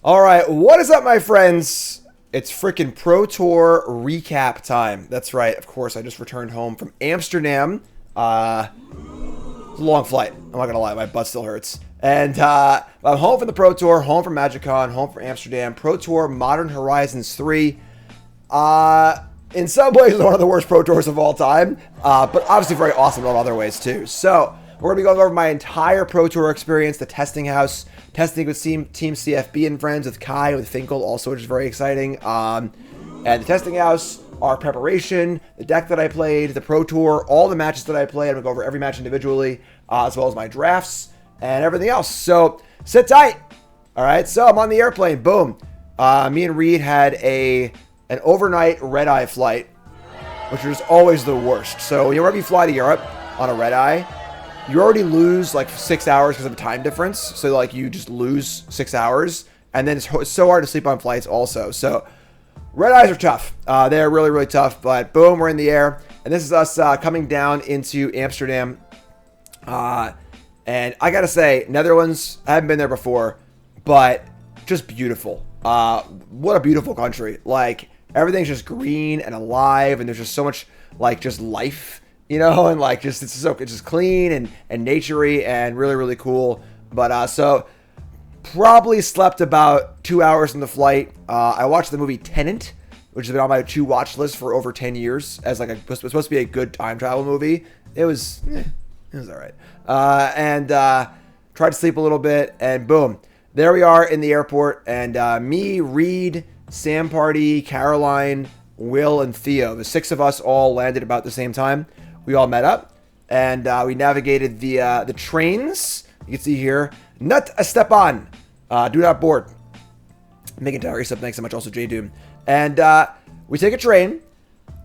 All right, what is up, my friends? It's freaking Pro Tour recap time. That's right. Of course, I just returned home from Amsterdam. It was a long flight. I'm not gonna lie, my butt still hurts. And I'm home from the Pro Tour, home from MagicCon, home from Amsterdam. Pro Tour Modern Horizons 3. In some ways, one of the worst Pro Tours of all time, but obviously very awesome in other ways too. So we're gonna be going over my entire Pro Tour experience, the testing house, testing with Team CFB and friends, with Kai, with Finkel, also, which is very exciting. And the testing house, our preparation, the deck that I played, the Pro Tour, all the matches that I played. I'm gonna go over every match individually, as well as my drafts and everything else. So sit tight. All right, so I'm on the airplane. Boom. Me and Reed had an overnight red-eye flight, which is always the worst. So whenever you fly to Europe on a red-eye, you already lose like 6 hours because of the time difference. So like you just lose 6 hours, and then it's so hard to sleep on flights also. So red eyes are tough. They're really, really tough. But boom, we're in the air, and this is us coming down into Amsterdam. And I gotta say, Netherlands, I haven't been there before, but just beautiful. What a beautiful country. Like, everything's just green and alive, and there's just so much like just life, you know, and like just it's just clean and naturey and really, really cool. But so probably slept about 2 hours in the flight. I watched the movie Tenet, which has been on my to watch list for over 10 years as like it was supposed to be a good time travel movie. It was all right. And tried to sleep a little bit, and boom, there we are in the airport. And me, Reed, Sam Party, Caroline, Will, and Theo, the six of us all landed about the same time. We all met up, and we navigated the trains. You can see here, not a step on, do not board. Megan Tower, up, thanks so much. Also, J Doom. And we take a train,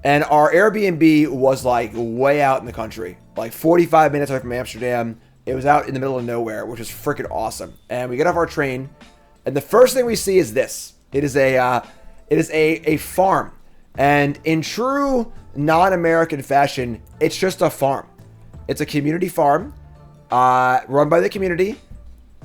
and our Airbnb was like way out in the country, like 45 minutes away from Amsterdam. It was out in the middle of nowhere, which was freaking awesome. And we get off our train, and the first thing we see is this. It is a farm, and in true non-American fashion, it's just a farm. It's a community farm, run by the community,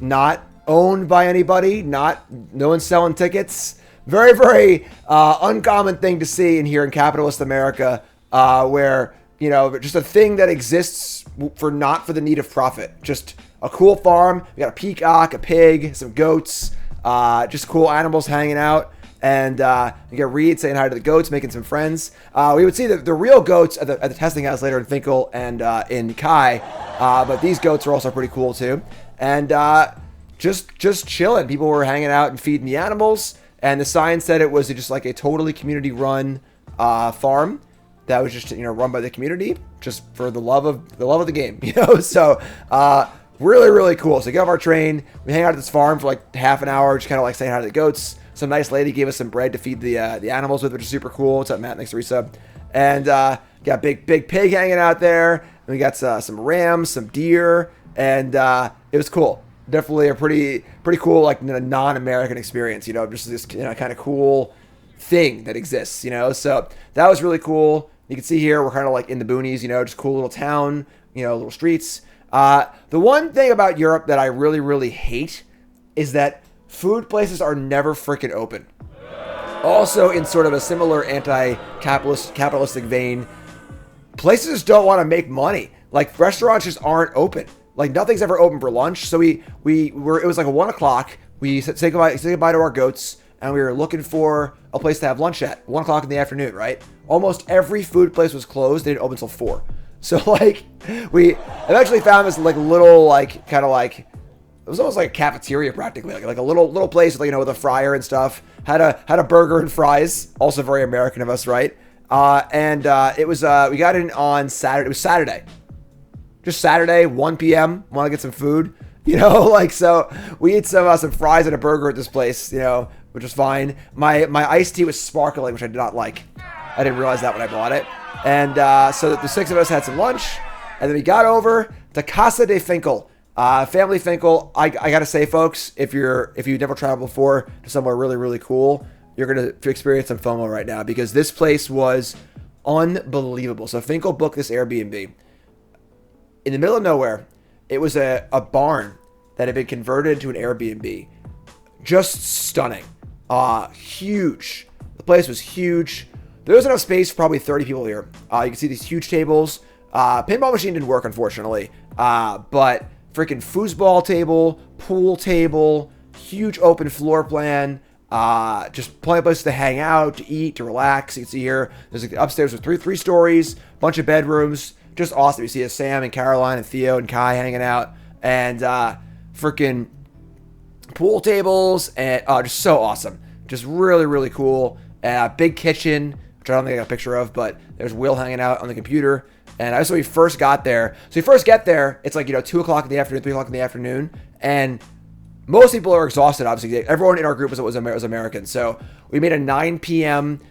not owned by anybody, no one's selling tickets. Very, very uncommon thing to see in here in capitalist America, where, you know, just a thing that exists not for the need of profit. Just a cool farm. We got a peacock, a pig, some goats, just cool animals hanging out. And you get Reed saying hi to the goats, making some friends. We would see the real goats at the testing house later in Finkel and in Kai, but these goats are also pretty cool too. And just chilling. People were hanging out and feeding the animals. And the sign said it was just like a totally community-run farm that was just, you know, run by the community, just for the love of the game, you know. So really, really cool. So we get off our train, we hang out at this farm for like half an hour, just kind of like saying hi to the goats. Some nice lady gave us some bread to feed the animals with, which is super cool. What's up, Matt? Thanks for resub. And got big pig hanging out there. And we got some rams, some deer, and it was cool. Definitely a pretty cool, like, non-American experience, you know, just this, you know, kind of cool thing that exists, you know. So that was really cool. You can see here we're kind of like in the boonies, you know, just cool little town, you know, little streets. The one thing about Europe that I really, really hate is that food places are never freaking open. Also, in sort of a similar capitalistic vein, places don't want to make money. Like, restaurants just aren't open. Like, nothing's ever open for lunch. So it was like 1 o'clock. We say goodbye to our goats, and we were looking for a place to have lunch at 1 o'clock in the afternoon, right? Almost every food place was closed. They didn't open until 4. So like, we eventually found this like little, like, kind of like, it was almost like a cafeteria practically, like a little place, like, you know, with a fryer and stuff. Had a burger and fries. Also very American of us, right? It was we got in on Saturday. It was Saturday. Just Saturday, 1 p.m. Want to get some food, you know, like, so we ate some fries and a burger at this place, you know, which was fine. My iced tea was sparkling, which I did not like. I didn't realize that when I bought it. And so the six of us had some lunch, and then we got over to Casa de Finkel. Family Finkel. I gotta say, folks, if you've never traveled before to somewhere really, really cool, you're gonna experience some FOMO right now, because this place was unbelievable. So Finkel booked this Airbnb in the middle of nowhere. It was a barn that had been converted into an Airbnb. just stunning. Huge. The place was huge. There was enough space for probably 30 people here. You can see these huge tables. Pinball machine didn't work, unfortunately. But freaking foosball table, pool table, huge open floor plan. Just plenty of places to hang out, to eat, to relax. You can see here, there's like upstairs with three stories, bunch of bedrooms. Just awesome. You see Sam and Caroline and Theo and Kai hanging out. And freaking pool tables. And just so awesome. Just really, really cool. Big kitchen, which I don't think I got a picture of, but there's Will hanging out on the computer. And I saw we first got there. So we first get there, it's like, 2 o'clock in the afternoon, 3 o'clock in the afternoon. And most people are exhausted, obviously. Everyone in our group was American. So we made a 9 p.m.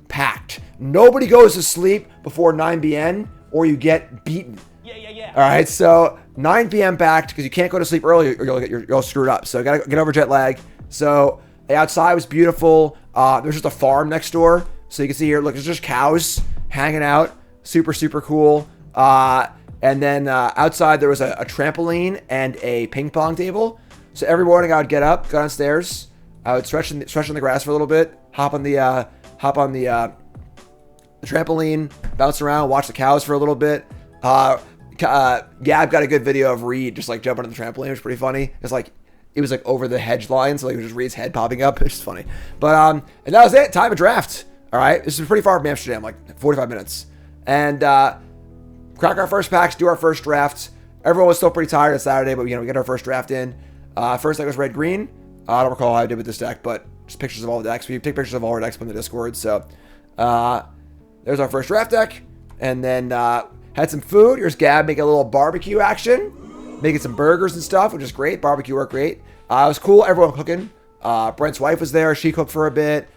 pact. Nobody goes to sleep before 9 p.m. or you get beaten. Yeah. All right, so 9 p.m. pact, because you can't go to sleep early or you're all screwed up. So got to get over jet lag. So the outside was beautiful. There's just a farm next door. So you can see here, look, there's just cows hanging out. Super, super cool. And then outside there was a trampoline and a ping pong table. So every morning I would get up, go downstairs, I would stretch on the grass for a little bit, hop on the trampoline, bounce around, watch the cows for a little bit. Gab got a good video of Reed just like jumping on the trampoline. It was pretty funny. It was like over the hedge line, so like it was just Reed's head popping up. It's just funny. But and that was it. Time of draft. All right, this is pretty far from Amsterdam, like 45 minutes. And crack our first packs, do our first draft. Everyone was still pretty tired on Saturday, but we get our first draft in. First deck was red green. I don't recall how I did with this deck, but just pictures of all the decks. We take pictures of all our decks from the Discord. So there's our first draft deck, and then had some food. Here's Gab making a little barbecue action, making some burgers and stuff, which is great. Barbecue worked great. It was cool. Everyone cooking. Brent's wife was there. She cooked for a bit.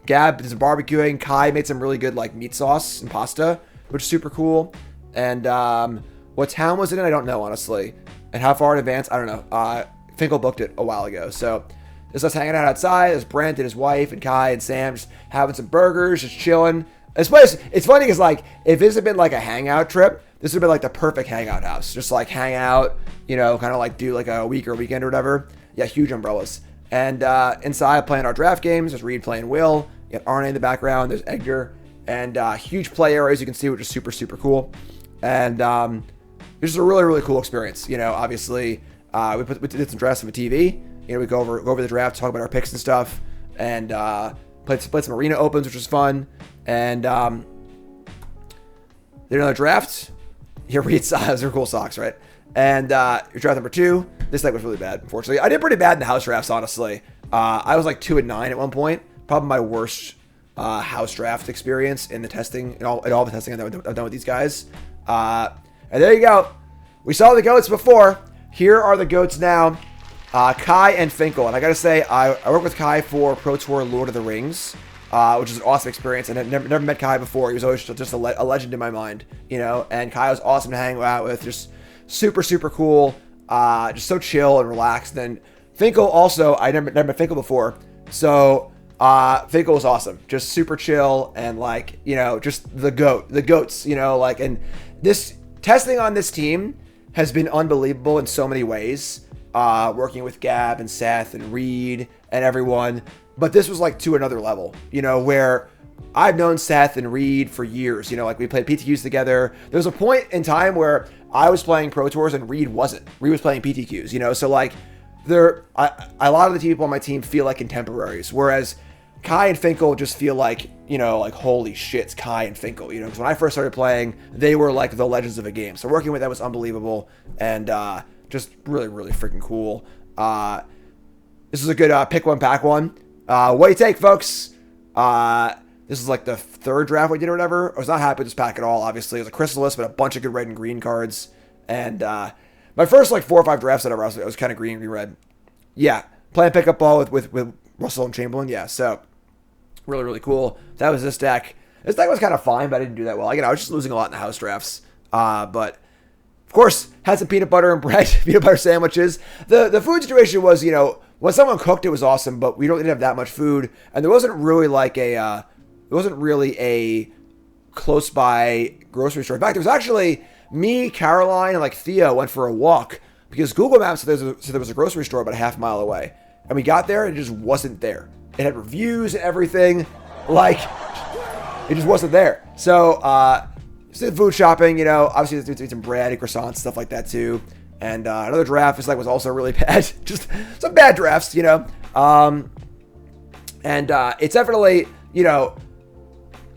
Gab did some barbecuing. Kai made some really good like meat sauce and pasta, which is super cool. And what town was it in? I don't know, honestly. And how far in advance? I don't know. Finkel booked it a while ago. So there's us hanging out outside. There's Brent and his wife and Kai and Sam just having some burgers, just chilling. This place, it's funny because like if this had been like a hangout trip, this would have been like the perfect hangout house. Just like hang out, kind of like do like a week or weekend or whatever. Yeah, huge umbrellas. And inside playing our draft games, there's Reed playing Will. You got Arne in the background. There's Edgar. And huge play areas you can see, which is super, super cool. And this is a really, really cool experience. Obviously, we did some drafts on the TV. We go over the draft, talk about our picks and stuff. And played some arena opens, which was fun. And did another draft. Here, Reed those are cool socks, right? And your draft number 2. This deck was really bad, unfortunately. I did pretty bad in the house drafts, honestly. I was like 2-9 at one point. Probably my worst house draft experience in the testing, in all the testing I've done with these guys. And there you go. We saw the goats before. Here are the goats now. Kai and Finkel. And I gotta say, I worked with Kai for Pro Tour Lord of the Rings, which is an awesome experience. And I've never met Kai before. He was always just a legend in my mind, And Kai was awesome to hang out with. Just super, super cool. Just so chill and relaxed. And Finkel also, I never met Finkel before. So Finkel was awesome. Just super chill and like, just the goats, and this testing on this team has been unbelievable in so many ways. Working with Gab and Seth and Reed and everyone. But this was like to another level, where I've known Seth and Reed for years, like we played PTQs together. There was a point in time where I was playing Pro Tours and Reed wasn't. Reed was playing PTQs, so like a lot of the people on my team feel like contemporaries, whereas Kai and Finkel just feel like, like holy shit, it's Kai and Finkel, because when I first started playing, they were like the legends of the game. So working with them was unbelievable and just really, really freaking cool. This is a good pick one, pack one. What do you take, folks? This is like the 3rd draft we did or whatever. I was not happy with this pack at all, obviously. It was a Chrysalis, but a bunch of good red and green cards. And my first like 4 or 5 drafts that I was kind of green, red. Yeah, playing pickup ball with Russell and Chamberlain. Yeah, so really, really cool. That was this deck. This deck was kind of fine, but I didn't do that well. I was just losing a lot in the house drafts. But of course, had some peanut butter and bread, peanut butter sandwiches. The food situation was, when someone cooked, it was awesome, but we didn't have that much food, and there wasn't really like a close by grocery store. In fact, it was actually me, Caroline, and like Theo went for a walk because Google Maps said there was a grocery store about a half mile away. and we got there and it just wasn't there. It had reviews and everything. Like, it just wasn't there. So, just did food shopping, you know, obviously did some bread and croissants, stuff like that too. And another draft was also really bad. Just some bad drafts, you know. It's definitely, you know,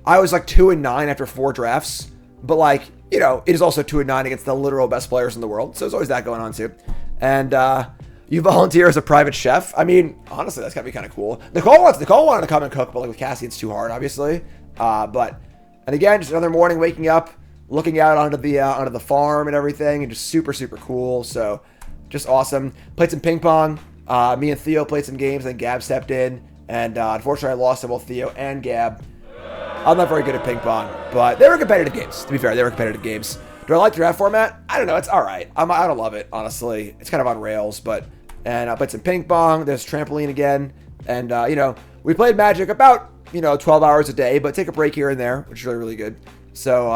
I was like 2-9 after 4 drafts, but like, you know, it is also 2-9 against the literal best players in the world. So there's always that going on too. And you volunteer as a private chef. I mean, honestly, that's gotta be kind of cool. Nicole wanted to come and cook, but like with Cassie, it's too hard, obviously. And again, just another morning, waking up, looking out onto the farm and everything, and just super, super cool. So just awesome. Played some ping pong. Me and Theo played some games, then Gab stepped in, and unfortunately I lost to both Theo and Gab. I'm not very good at ping pong, but they were competitive games. To be fair, they were competitive games. Do I like the draft format? I don't know. It's all right. I don't love it, honestly. It's kind of on rails, but... And I played some ping pong. There's trampoline again. And, you know, we played Magic about, you know, 12 hours a day, but take a break here and there, which is really, really good. So,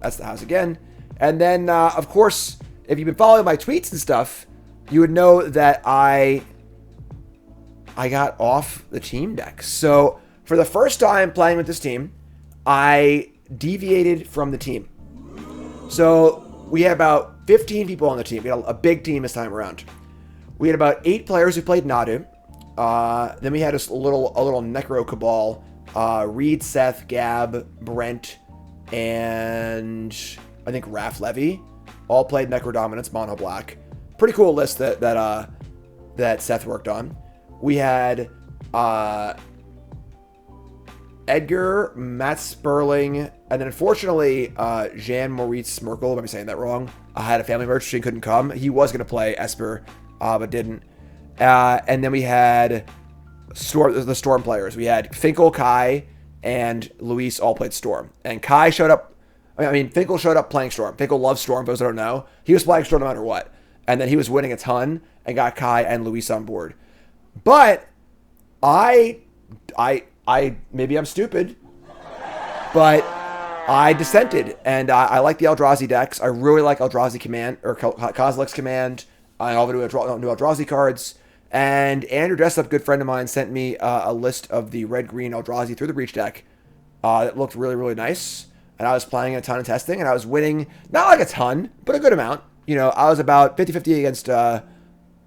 that's the house again. And then, of course, if you've been following my tweets and stuff, you would know that I got off the team deck. So, for the first time playing with this team, I deviated from the team. So, we had about 15 people on the team. We had a big team this time around. We had about 8 players who played Nadu. Then we had a little Necro Cabal. Reed, Seth, Gab, Brent, and I think Raph Levy all played Necro Dominance, Mono Black. Pretty cool list that Seth worked on. We had Edgar, Matt Sperling, and then unfortunately Jean Maurice Smerkel, if I'm saying that wrong, had a family emergency and couldn't come. He was going to play Esper, but didn't. And then we had the Storm players. We had Finkel, Kai, and Luis all played Storm. And Kai showed up. I mean, Finkel showed up playing Storm. Finkel loves Storm, for those that don't know. He was playing Storm no matter what. And then he was winning a ton and got Kai and Luis on board. But I maybe I'm stupid, but I dissented, and I like the Eldrazi decks. I really like Eldrazi Command, or Kozilek's Command, and all the new Eldrazi cards. And Andrew Jessup, good friend of mine, sent me a list of the red-green Eldrazi through the Breach deck that looked really, really nice. And I was playing a ton of testing, and I was winning, not like a ton, but a good amount. You know, I was about 50-50 against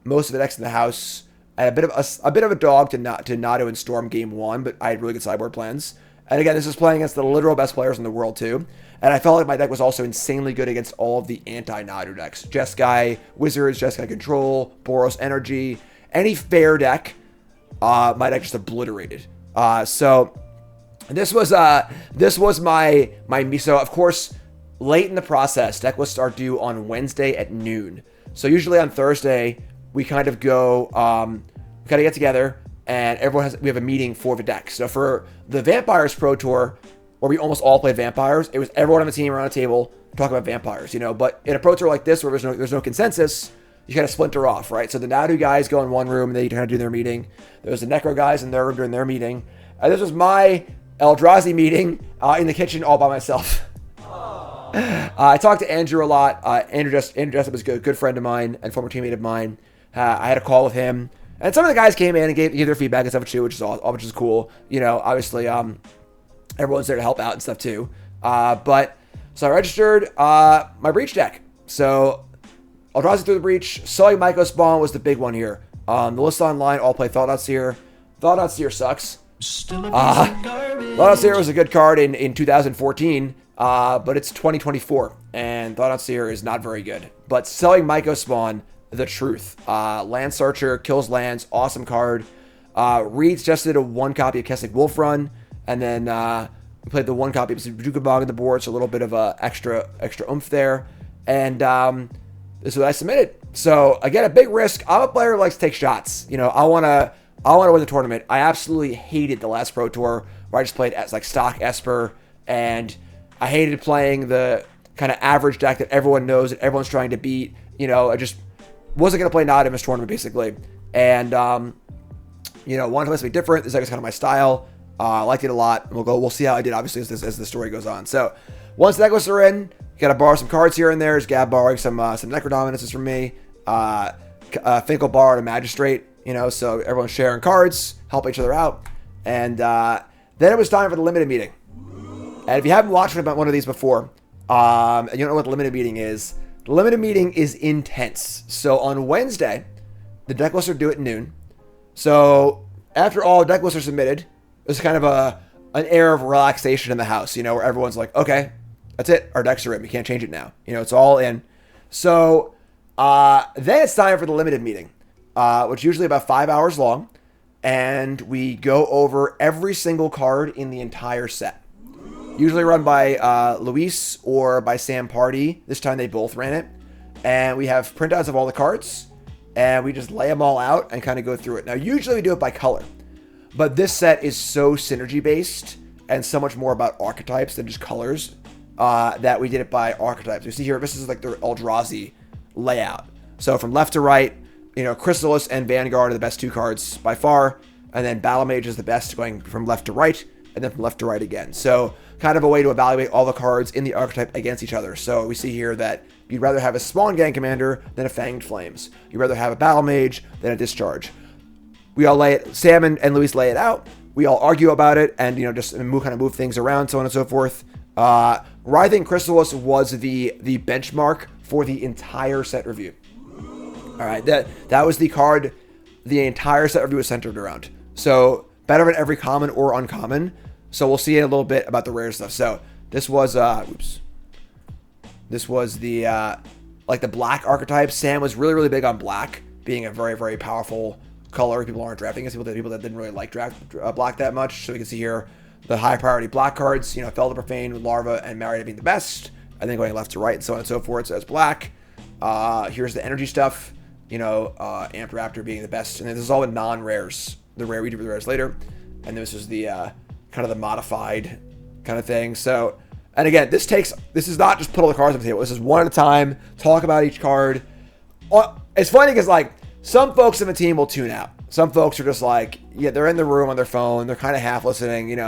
most of the decks in the house. I had a bit of a dog to Nado and Storm game 1, but I had really good sideboard plans. And again, this is playing against the literal best players in the world too. And I felt like my deck was also insanely good against all of the anti-Nado decks. Jeskai Wizards, Jeskai Control, Boros Energy, any fair deck, my deck just obliterated. So this was my so of course late in the process, deck lists are due on Wednesday at noon. So usually on Thursday we kind of go, we kind of get together, and we have a meeting for the deck. So for the Vampires Pro Tour, where we almost all played Vampires, it was everyone on the team around a table talking about Vampires, you know. But in a Pro Tour like this, where there's no consensus, you kind of splinter off, right? So the Nadu guys go in one room, and they kind of do their meeting. There's the Necro guys in their room doing their meeting. And this was my Eldrazi meeting in the kitchen all by myself. I talked to Andrew a lot. Andrew Jessup is a good friend of mine and former teammate of mine. I had a call with him, and some of the guys came in and gave their feedback and stuff too, which is cool. You know, obviously, everyone's there to help out and stuff too. So I registered my Breach deck. So Eldrazi through the Breach. Sully Myco Spawn was the big one here. The list online all play Thought Out Seer. Thought Out Seer sucks. Thought Out Seer was a good card in 2014, but it's 2024, and Thought Out Seer is not very good. But Selling Myco Spawn, the truth. Land Searcher, kills lands, awesome card. Reed suggested a 1 copy of Kessig Wolf Run, and then we played the 1 copy of Paducah Bog on the board, so a little bit of extra oomph there. And this is what I submitted. So again, a big risk. I'm a player who likes to take shots. You know, I wanna win the tournament. I absolutely hated the last Pro Tour where I just played as like stock Esper, and I hated playing the kind of average deck that everyone knows that everyone's trying to beat. You know, I just wasn't going to play Nod in this tournament, basically. And, you know, wanted to play something different. This deck is kind of my style. I liked it a lot. We'll see how I did, obviously, as the story goes on. So, once the deck lists are in, got to borrow some cards here and there. Is Gab borrowing some Necro Dominances from me. Finkel borrowed a Magistrate. so everyone's sharing cards, help each other out. And then it was time for the limited meeting. And if you haven't watched one of these before, and you don't know what the limited meeting is, the limited meeting is intense. So on Wednesday, the deck lists are due at noon. So after all deck lists are submitted, there's kind of an air of relaxation in the house, where everyone's like, okay, that's it. Our decks are in. We can't change it now. It's all in. So then it's time for the limited meeting, which is usually about 5 hours long. And we go over every single card in the entire set. Usually run by Luis or by Sam Party. This time they both ran it. And we have printouts of all the cards. And we just lay them all out and kind of go through it. Now, usually we do it by color. But this set is so synergy-based and so much more about archetypes than just colors that we did it by archetypes. You see here, this is like the Eldrazi layout. So from left to right, Chrysalis and Vanguard are the best two cards by far. And then Battle Mage is the best going from left to right. And then from left to right again. So kind of a way to evaluate all the cards in the archetype against each other. So we see here that you'd rather have a Spawn Gang Commander than a Fanged Flames. You'd rather have a Battle Mage than a Discharge. We all lay it, Sam and Luis lay it out. We all argue about it and, just move things around, so on and so forth. Writhing Chrysalis was the benchmark for the entire set review. All right, that was the card the entire set review was centered around. So better than every common or uncommon. So we'll see in a little bit about the rare stuff. So this was This was the the black archetype. Sam was really big on black being a very powerful color. People aren't drafting it. People that didn't really like black that much. So we can see here the high priority black cards. Felder Profane, Larva, and Marriott being the best, and then going left to right and so on and so forth. So that's black. Here's the energy stuff. Amp Raptor being the best, and then this is all the non-rares. The rare we do the rares later, and this is the kind of the modified kind of thing. So, and again, this is not just put all the cards on the table. This is one at a time. Talk about each card. It's funny because some folks in the team will tune out. Some folks are just they're in the room on their phone. They're kind of half listening.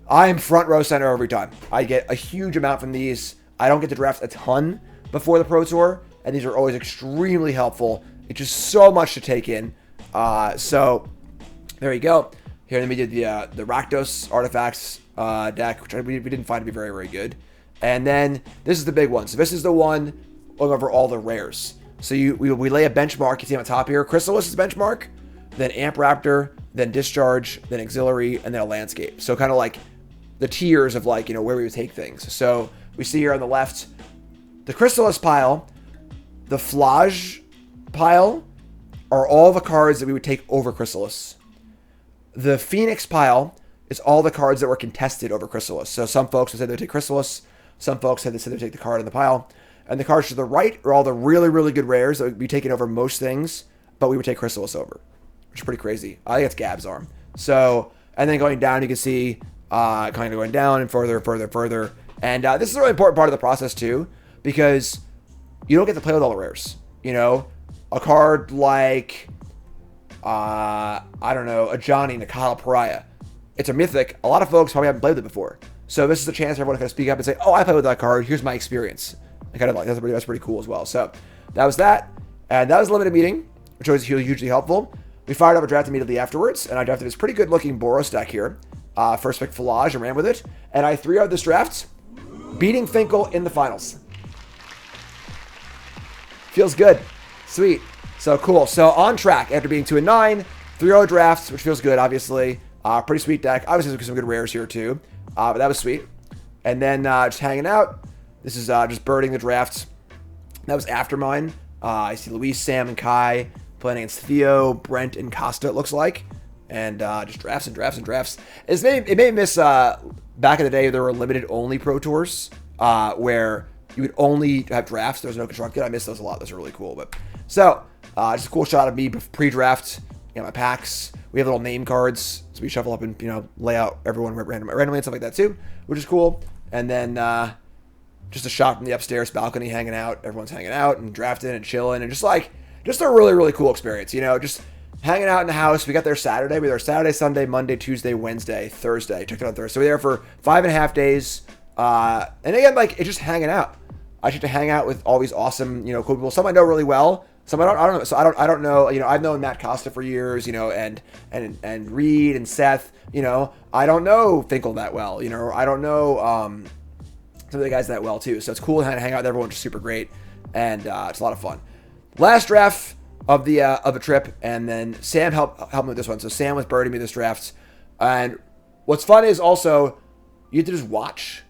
I'm front row center every time. I get a huge amount from these. I don't get to draft a ton before the Pro Tour, and these are always extremely helpful. It's just so much to take in. So there you go. Here then we did the Rakdos Artifacts deck, which we didn't find to be very good. And then this is the big one. So this is the one going over all the rares. So we lay a benchmark. You see on the top here, Chrysalis is benchmark, then Amp Raptor, then Discharge, then Auxiliary, and then a Landscape. So kind of the tiers of where we would take things. So we see here on the left, the Chrysalis pile, the Flage pile are all the cards that we would take over Chrysalis. The Phoenix pile is all the cards that were contested over Chrysalis. So some folks said they'd take Chrysalis. Some folks said they'd take the card in the pile. And the cards to the right are all the really good rares that would be taken over most things, but we would take Chrysalis over, which is pretty crazy. I think it's Gab's arm. So, and then going down, you can see kind of going down and further. And this is a really important part of the process too, because you don't get to play with all the rares. A card like, I don't know, a Johnny Nakala Pariah. It's a mythic. A lot of folks probably haven't played with it before. So this is a chance for everyone to kind of speak up and say, oh, I played with that card. Here's my experience. I kind of that's pretty cool as well. So that was that. And that was a limited meeting, which was hugely helpful. We fired up a draft immediately afterwards, and I drafted this pretty good looking Boros deck here. First pick Filage and ran with it. And I 3-0'd this draft, beating Finkel in the finals. Feels good. Sweet. So cool. So on track after being 2-9, 3-0 drafts, which feels good, obviously. Pretty sweet deck. Obviously, some good rares here too. But that was sweet. And then just hanging out. This is just birding the draft. That was after mine. I see Luis, Sam, and Kai playing against Theo, Brent, and Costa, it looks like. And just drafts. It made me miss, back in the day, there were limited only Pro Tours where you would only have drafts. There was no constructed. I miss those a lot. Those are really cool. But so, just a cool shot of me pre-draft. My packs. We have little name cards. So we shuffle up and, lay out everyone randomly and stuff like that too, which is cool. And then just a shot from the upstairs balcony hanging out. Everyone's hanging out and drafting and chilling and just a really cool experience. Just hanging out in the house. We got there Saturday. We were there Saturday, Sunday, Monday, Tuesday, Wednesday, Thursday. Took it on Thursday. So we were there for 5.5 days. And again, it's just hanging out. I get to hang out with all these awesome, cool people. Some I know really well. So I don't know. So I don't know. You know, I've known Matt Costa for years. You know, and Reed and Seth. You know, I don't know Finkel that well. You know, I don't know some of the guys that well too. So it's cool to hang out with everyone, just super great, and it's a lot of fun. Last draft of the trip, and then Sam helped me with this one. So Sam was birding me this draft, and what's fun is also you have to just watch.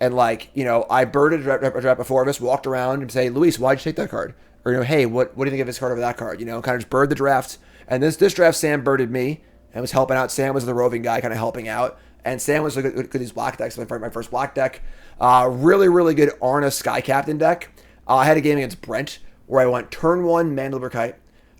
And like, you know, I birded a draft before of us, walked around and say, Luis, why'd you take that card? Or, you know, hey, what do you think of this card over that card? You know, kind of just bird the draft. And this draft, Sam birded me and was helping out. Sam was the roving guy, kind of helping out. And Sam was good at these black decks. My first black deck. Really, really good Arna Sky Captain deck. I had a game against Brent where I went turn 1, Mandalore Kite,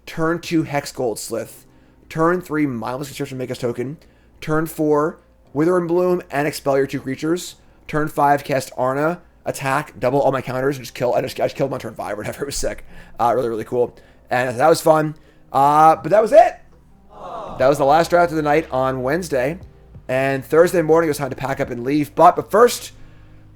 turn 2, Hex Gold Slith, turn 3, Mindless Conscription Make Us Token, turn 4, Wither and Bloom and expel your 2 creatures. Turn 5, cast Arna, attack, double all my counters, and just kill. I just killed him on turn 5 or whatever. It was sick. Really, really cool. And that was fun. But that was it. That was the last draft of the night on Wednesday. And Thursday morning, it was time to pack up and leave. But first,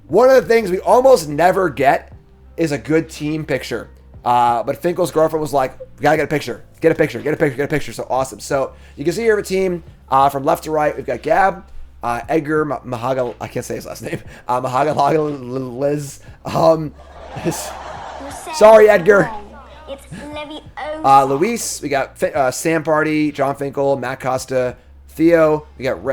one of the things we almost never get is a good team picture. But Finkel's girlfriend was like, we gotta get a picture. Get a picture. So awesome. So you can see here a team from left to right. We've got Gab. Edgar Mahagal, I can't say his last name. Mahagal Liz. Sorry, Edgar. Luis, we got Sam Party, John Finkel, Matt Costa, Theo. We got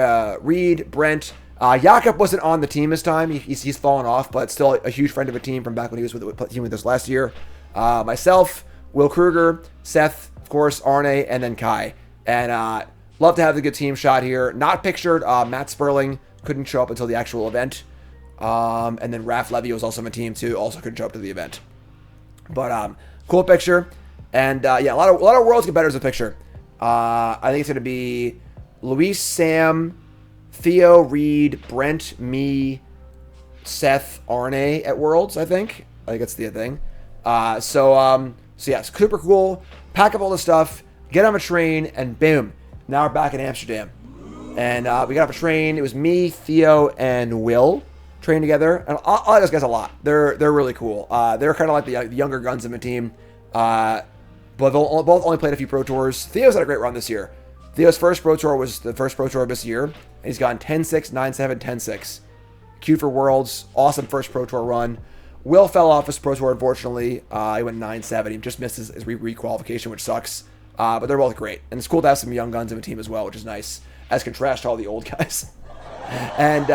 Reed, Brent. Jakob wasn't on the team this time. He's fallen off, but still a huge friend of the team from back when he was with the team with us last year. Myself, Will Kruger, Seth, of course, Arne, and then Kai. And love to have the good team shot here. Not pictured. Matt Sperling couldn't show up until the actual event. And then Raph Levy was also on the team too. Also couldn't show up to the event. But cool picture. And yeah, a lot of Worlds competitors in the picture. I think it's going to be Luis, Sam, Theo, Reed, Brent, me, Seth, Arne at Worlds, I think. I think that's the thing. So yeah, it's super cool. Pack up all the stuff, get on a train, and boom. Now we're back in Amsterdam. And we got off a train. It was me, Theo, and Will trained together. And I like those guys a lot. They're really cool. They're kind of like the younger guns in the team. But both only played a few Pro Tours. Theo's had a great run this year. Theo's first Pro Tour was the first Pro Tour of this year. And he's gone 10-6, 9-7, 10-6. Queued for Worlds. Awesome first Pro Tour run. Will fell off his Pro Tour, unfortunately. He went 9-7. He just missed his re-qualification, which sucks. But they're both great. And it's cool to have some young guns in the team as well, which is nice, as contrast to all the old guys. And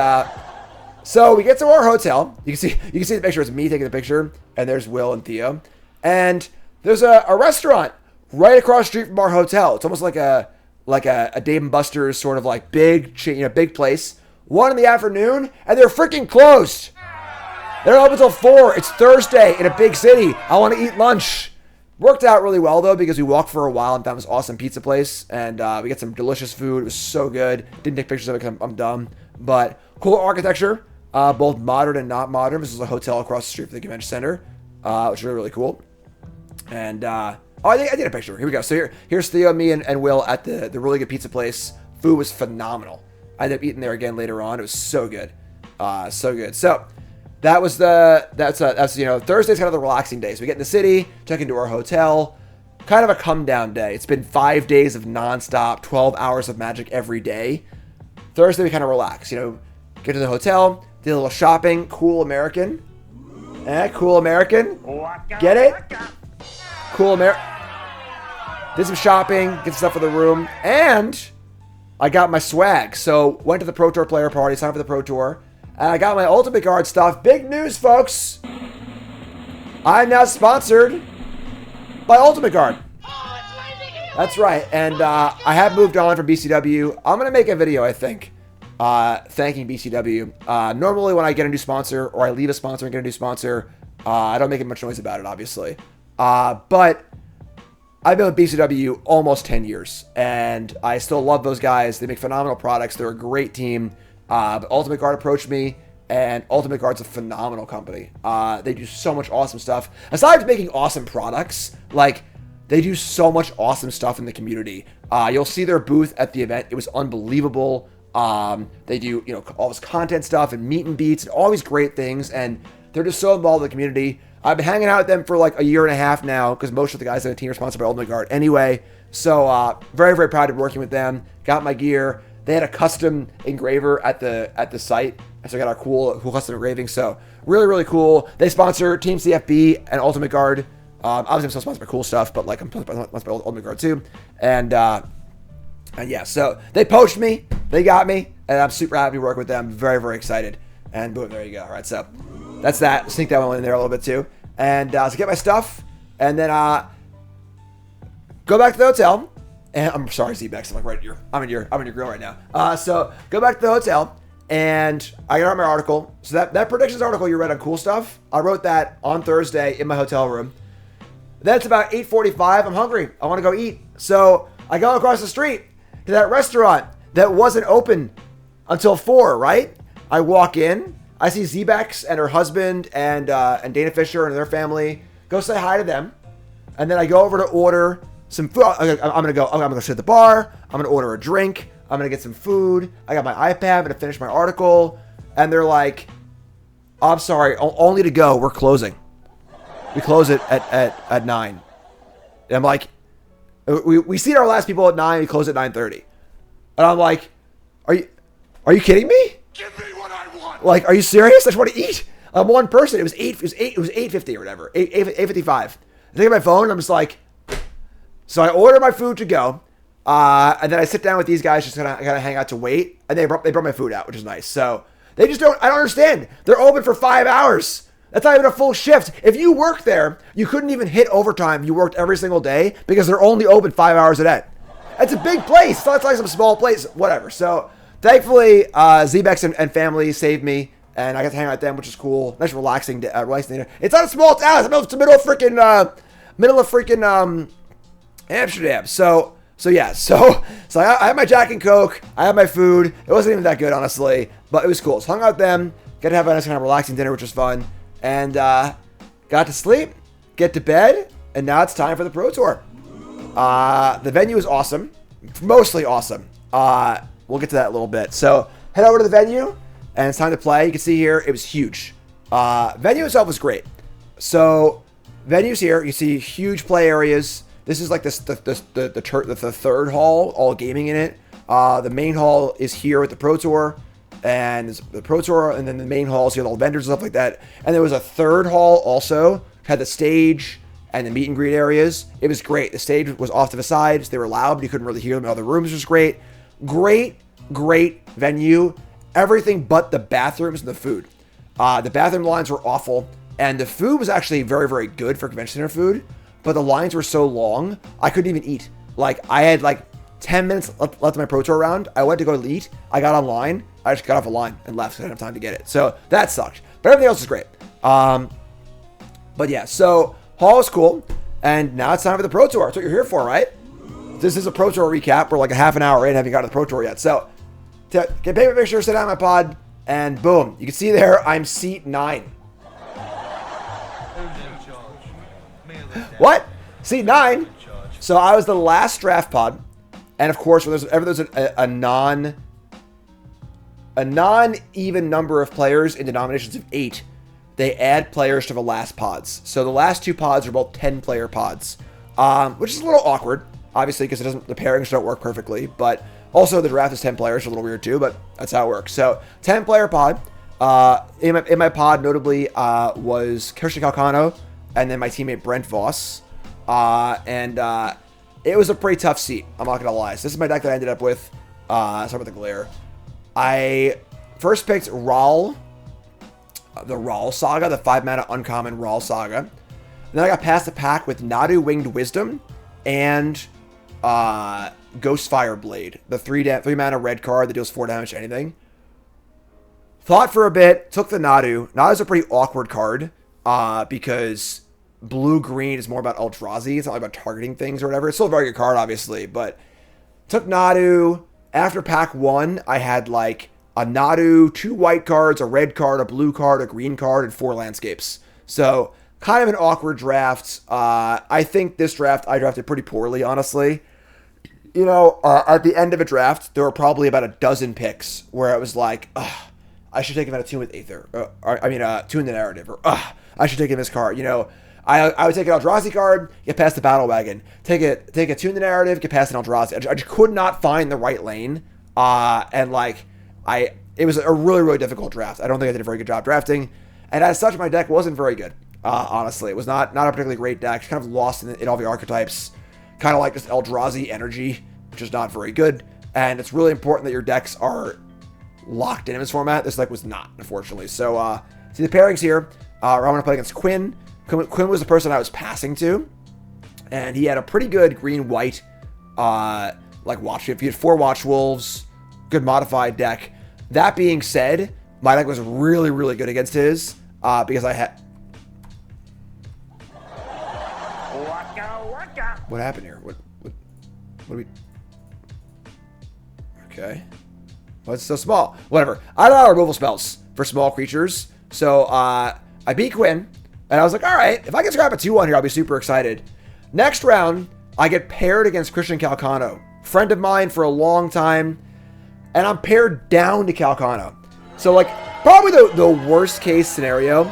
so we get to our hotel. You can see the picture. It's me taking the picture, and there's Will and Theo. And there's a restaurant right across the street from our hotel. It's almost like a Dave & Buster's sort of like big place. 1 in the afternoon, and they're freaking closed. They're open until 4. It's Thursday in a big city. I want to eat lunch. Worked out really well, though, because we walked for a while and found this awesome pizza place. And we got some delicious food. It was so good. Didn't take pictures of it because I'm dumb. But cool architecture, both modern and not modern. This is a hotel across the street from the convention center, which is really, really cool. And, I did a picture. Here we go. So here's Theo, me, and Will at the really good pizza place. Food was phenomenal. I ended up eating there again later on. It was so good. So good. So that's Thursday's kind of the relaxing day. So we get in the city, check into our hotel, kind of a come down day. It's been 5 days of nonstop, 12 hours of Magic every day. Thursday we kind of relax, get to the hotel, do a little shopping. Cool American. Cool American. Get it? Cool American. Did some shopping, get some stuff for the room, and I got my swag. So went to the Pro Tour player party, signed up for the Pro Tour. And I got my Ultimate Guard stuff. Big news, folks. I'm now sponsored by Ultimate Guard. That's right. And I have moved on from BCW. I'm going to make a video, I think, thanking BCW. Normally when I get a new sponsor or I leave a sponsor and get a new sponsor, I don't make much noise about it, obviously. But I've been with BCW almost 10 years. And I still love those guys. They make phenomenal products. They're a great team. But Ultimate Guard approached me, and Ultimate Guard's a phenomenal company. They do so much awesome stuff. Aside from making awesome products, they do so much awesome stuff in the community. You'll see their booth at the event. It was unbelievable. They do, all this content stuff and meet and beats and all these great things, and they're just so involved in the community. I've been hanging out with them for like a year and a half now because most of the guys on the team are sponsored by Ultimate Guard anyway. So very, very proud to be working with them. Got my gear. They had a custom engraver at the site. And so I got our cool custom engraving. So really, really cool. They sponsor Team CFB and Ultimate Guard. Obviously, I'm still sponsored by cool stuff, but like I'm sponsored by Ultimate Guard too. And yeah, so they poached me. They got me. And I'm super happy to work with them. Very, very excited. And boom, there you go. All right, so that's that. Sneak that one in there a little bit too. And so get my stuff. And then go back to the hotel. And I'm sorry, Z-Bex. I'm like I'm in your grill right now. So go back to the hotel. And I got my article. So that predictions article you read on Cool Stuff, I wrote that on Thursday in my hotel room. Then it's about 8:45. I'm hungry. I want to go eat. So I go across the street to that restaurant that wasn't open until 4, right? I walk in. I see Z-Bex and her husband and Dana Fisher and their family. Go say hi to them. And then I go over to order some food. I'm gonna go sit at the bar. I'm gonna order a drink. I'm gonna get some food. I got my iPad. I'm gonna finish my article. And they're like, oh, I'm sorry, only to go. We're closing. We close it at 9. And I'm like, we see our last people at 9. We close at 9:30. And I'm like, are you kidding me? Give me what I want. Like, are you serious? I just want to eat. I'm one person. It was 8:50 or whatever. 8:55. I take my phone. And I'm just like, so I order my food to go. And then I sit down with these guys, just kind of hang out to wait. And they brought my food out, which is nice. So they just I don't understand. They're open for 5 hours. That's not even a full shift. If you work there, you couldn't even hit overtime. You worked every single day because they're only open 5 hours a day. It's a big place. It's not like some small place, whatever. So thankfully, Z-Bex and family saved me, and I got to hang out with them, which is cool. Nice relaxing dinner. It's not a small town. It's the middle of freaking Amsterdam. So yeah. So I had my Jack and Coke. I had my food. It wasn't even that good, honestly, but it was cool. So hung out with them. Got to have a nice kind of relaxing dinner, which was fun. And got to sleep, get to bed, and now it's time for the Pro Tour. The venue is awesome, mostly awesome. We'll get to that in a little bit. So head over to the venue, and it's time to play. You can see here, it was huge. Venue itself was great. So venues here, you see huge play areas. This is like the third hall, all gaming in it. The main hall is here at the Pro Tour. And the Pro Tour, and then the main halls, you have all the vendors and stuff like that. And there was a third hall also, had the stage and the meet and greet areas. It was great. The stage was off to the sides. They were loud, but you couldn't really hear them in other rooms. It was great. Great venue. Everything but the bathrooms and the food. The bathroom lines were awful. And the food was actually very, very good for convention center food. But the lines were so long, I couldn't even eat. Like, I had like 10 minutes left of my Pro Tour round. I went to go eat. I got online. I just got off a line and left. I didn't have time to get it. So that sucked. But everything else is great. But yeah, so hall is cool. And now it's time for the Pro Tour. That's what you're here for, right? This is a Pro Tour recap. We're like a half an hour in. Haven't gotten to the Pro Tour yet. So get paper picture, sit down on my pod, and boom. You can see there, I'm seat 9. What? Seat 9? So I was the last draft pod. And of course, when there's a non-even number of players in denominations of 8, they add players to the last pods. So the last 2 pods are both 10-player pods, which is a little awkward, obviously, because the pairings don't work perfectly. But also the draft is 10 players, a little weird too, but that's how it works. So 10-player pod. In my pod, notably, was Kirsten Calcano, and then my teammate Brent Voss. It was a pretty tough seat, I'm not going to lie. So this is my deck that I ended up with. Start with the Glare. I first picked Rahl, the Rahl Saga, the 5-mana uncommon Rahl Saga. And then I got past the pack with Nadu Winged Wisdom and Ghostfire Blade, the 3-mana red card that deals 4 damage to anything. Thought for a bit, took the Nadu. Nadu's a pretty awkward card because blue-green is more about Eldrazi. It's not about targeting things or whatever. It's still a very good card, obviously, but took Nadu. After pack 1, I had like a Nadu, 2 white cards, a red card, a blue card, a green card, and 4 landscapes. So kind of an awkward draft. I think this draft I drafted pretty poorly, honestly. You know, at the end of a draft, there were probably about a dozen picks where it was like, I I should take him out of tune with Aether. Tune the narrative. Or, I should take him this card. You know, I would take an Eldrazi card, get past the Battle Wagon. Take a Tune the Narrative, get past an Eldrazi. I just could not find the right lane. It was a really, really difficult draft. I don't think I did a very good job drafting. And as such, my deck wasn't very good. Honestly, it was not a particularly great deck. Kind of lost in all the archetypes. Kind of like just Eldrazi energy, which is not very good. And it's really important that your decks are locked in this format. This deck was not, unfortunately. So, see the pairings here. I'm going to play against Quinn. Quinn was the person I was passing to. And he had a pretty good green-white, watch. If you had 4 Watch Wolves, good modified deck. That being said, my deck was really, really good against his. Because I had... What happened here? What do we... Okay. Well, it's so small. Whatever. I don't know removal spells for small creatures. So, I beat Quinn. And I was like, alright, if I can scrap a 2-1 here, I'll be super excited. Next round, I get paired against Christian Calcano. Friend of mine for a long time. And I'm paired down to Calcano. So, like, probably the worst case scenario.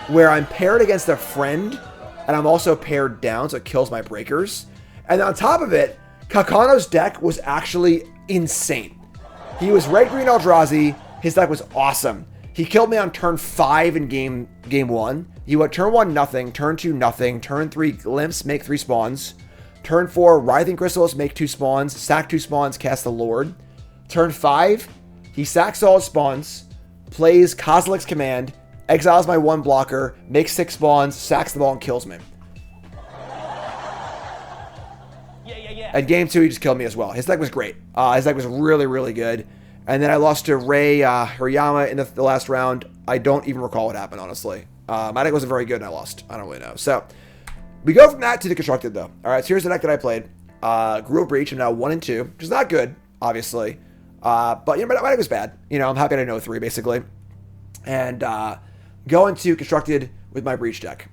Where I'm paired against a friend. And I'm also paired down, so it kills my breakers. And on top of it, Calcano's deck was actually insane. He was red-green Eldrazi. His deck was awesome. He killed me on turn 5 in game 1. You went turn 1, nothing. Turn 2, nothing. Turn 3, Glimpse, make 3 spawns. Turn 4, Writhing Crystals, make 2 spawns. Sack 2 spawns, cast the Lord. Turn 5, he sacks all his spawns. Plays Kozilek's Command. Exiles my 1 blocker. Makes 6 spawns. Sacks the ball and kills me. And game 2, he just killed me as well. His deck was great. His deck was really, really good. And then I lost to Ray Hirayama in the last round. I don't even recall what happened, honestly. My deck wasn't very good and I lost. I don't really know. So, we go from that to the Constructed, though. All right, so here's the deck that I played. Grew a Breach. I'm now 1-2, which is not good, obviously. But, you know, my deck was bad. You know, I'm happy to know 3, basically. And go into Constructed with my Breach deck.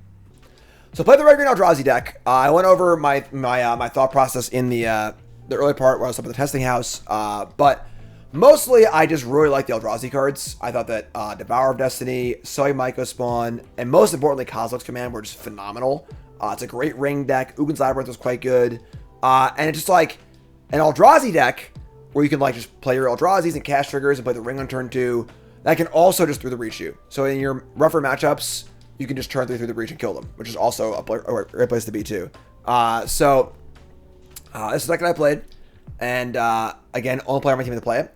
So I played the red-green Eldrazi deck. I went over my thought process in the early part where I was up at the testing house. But mostly, I just really like the Eldrazi cards. I thought that Devourer of Destiny, Soy Myco Spawn, and most importantly, Kozilek's Command were just phenomenal. It's a great ring deck. Ugin's Labyrinth was quite good. And it's just like an Eldrazi deck where you can like just play your Eldrazi's and cast triggers and play the ring on turn 2. That can also just through the Breach you. So in your rougher matchups, you can just turn through the Breach and kill them, which is also a great place to be too. This is the deck that I played. And again, only player on my team to play it.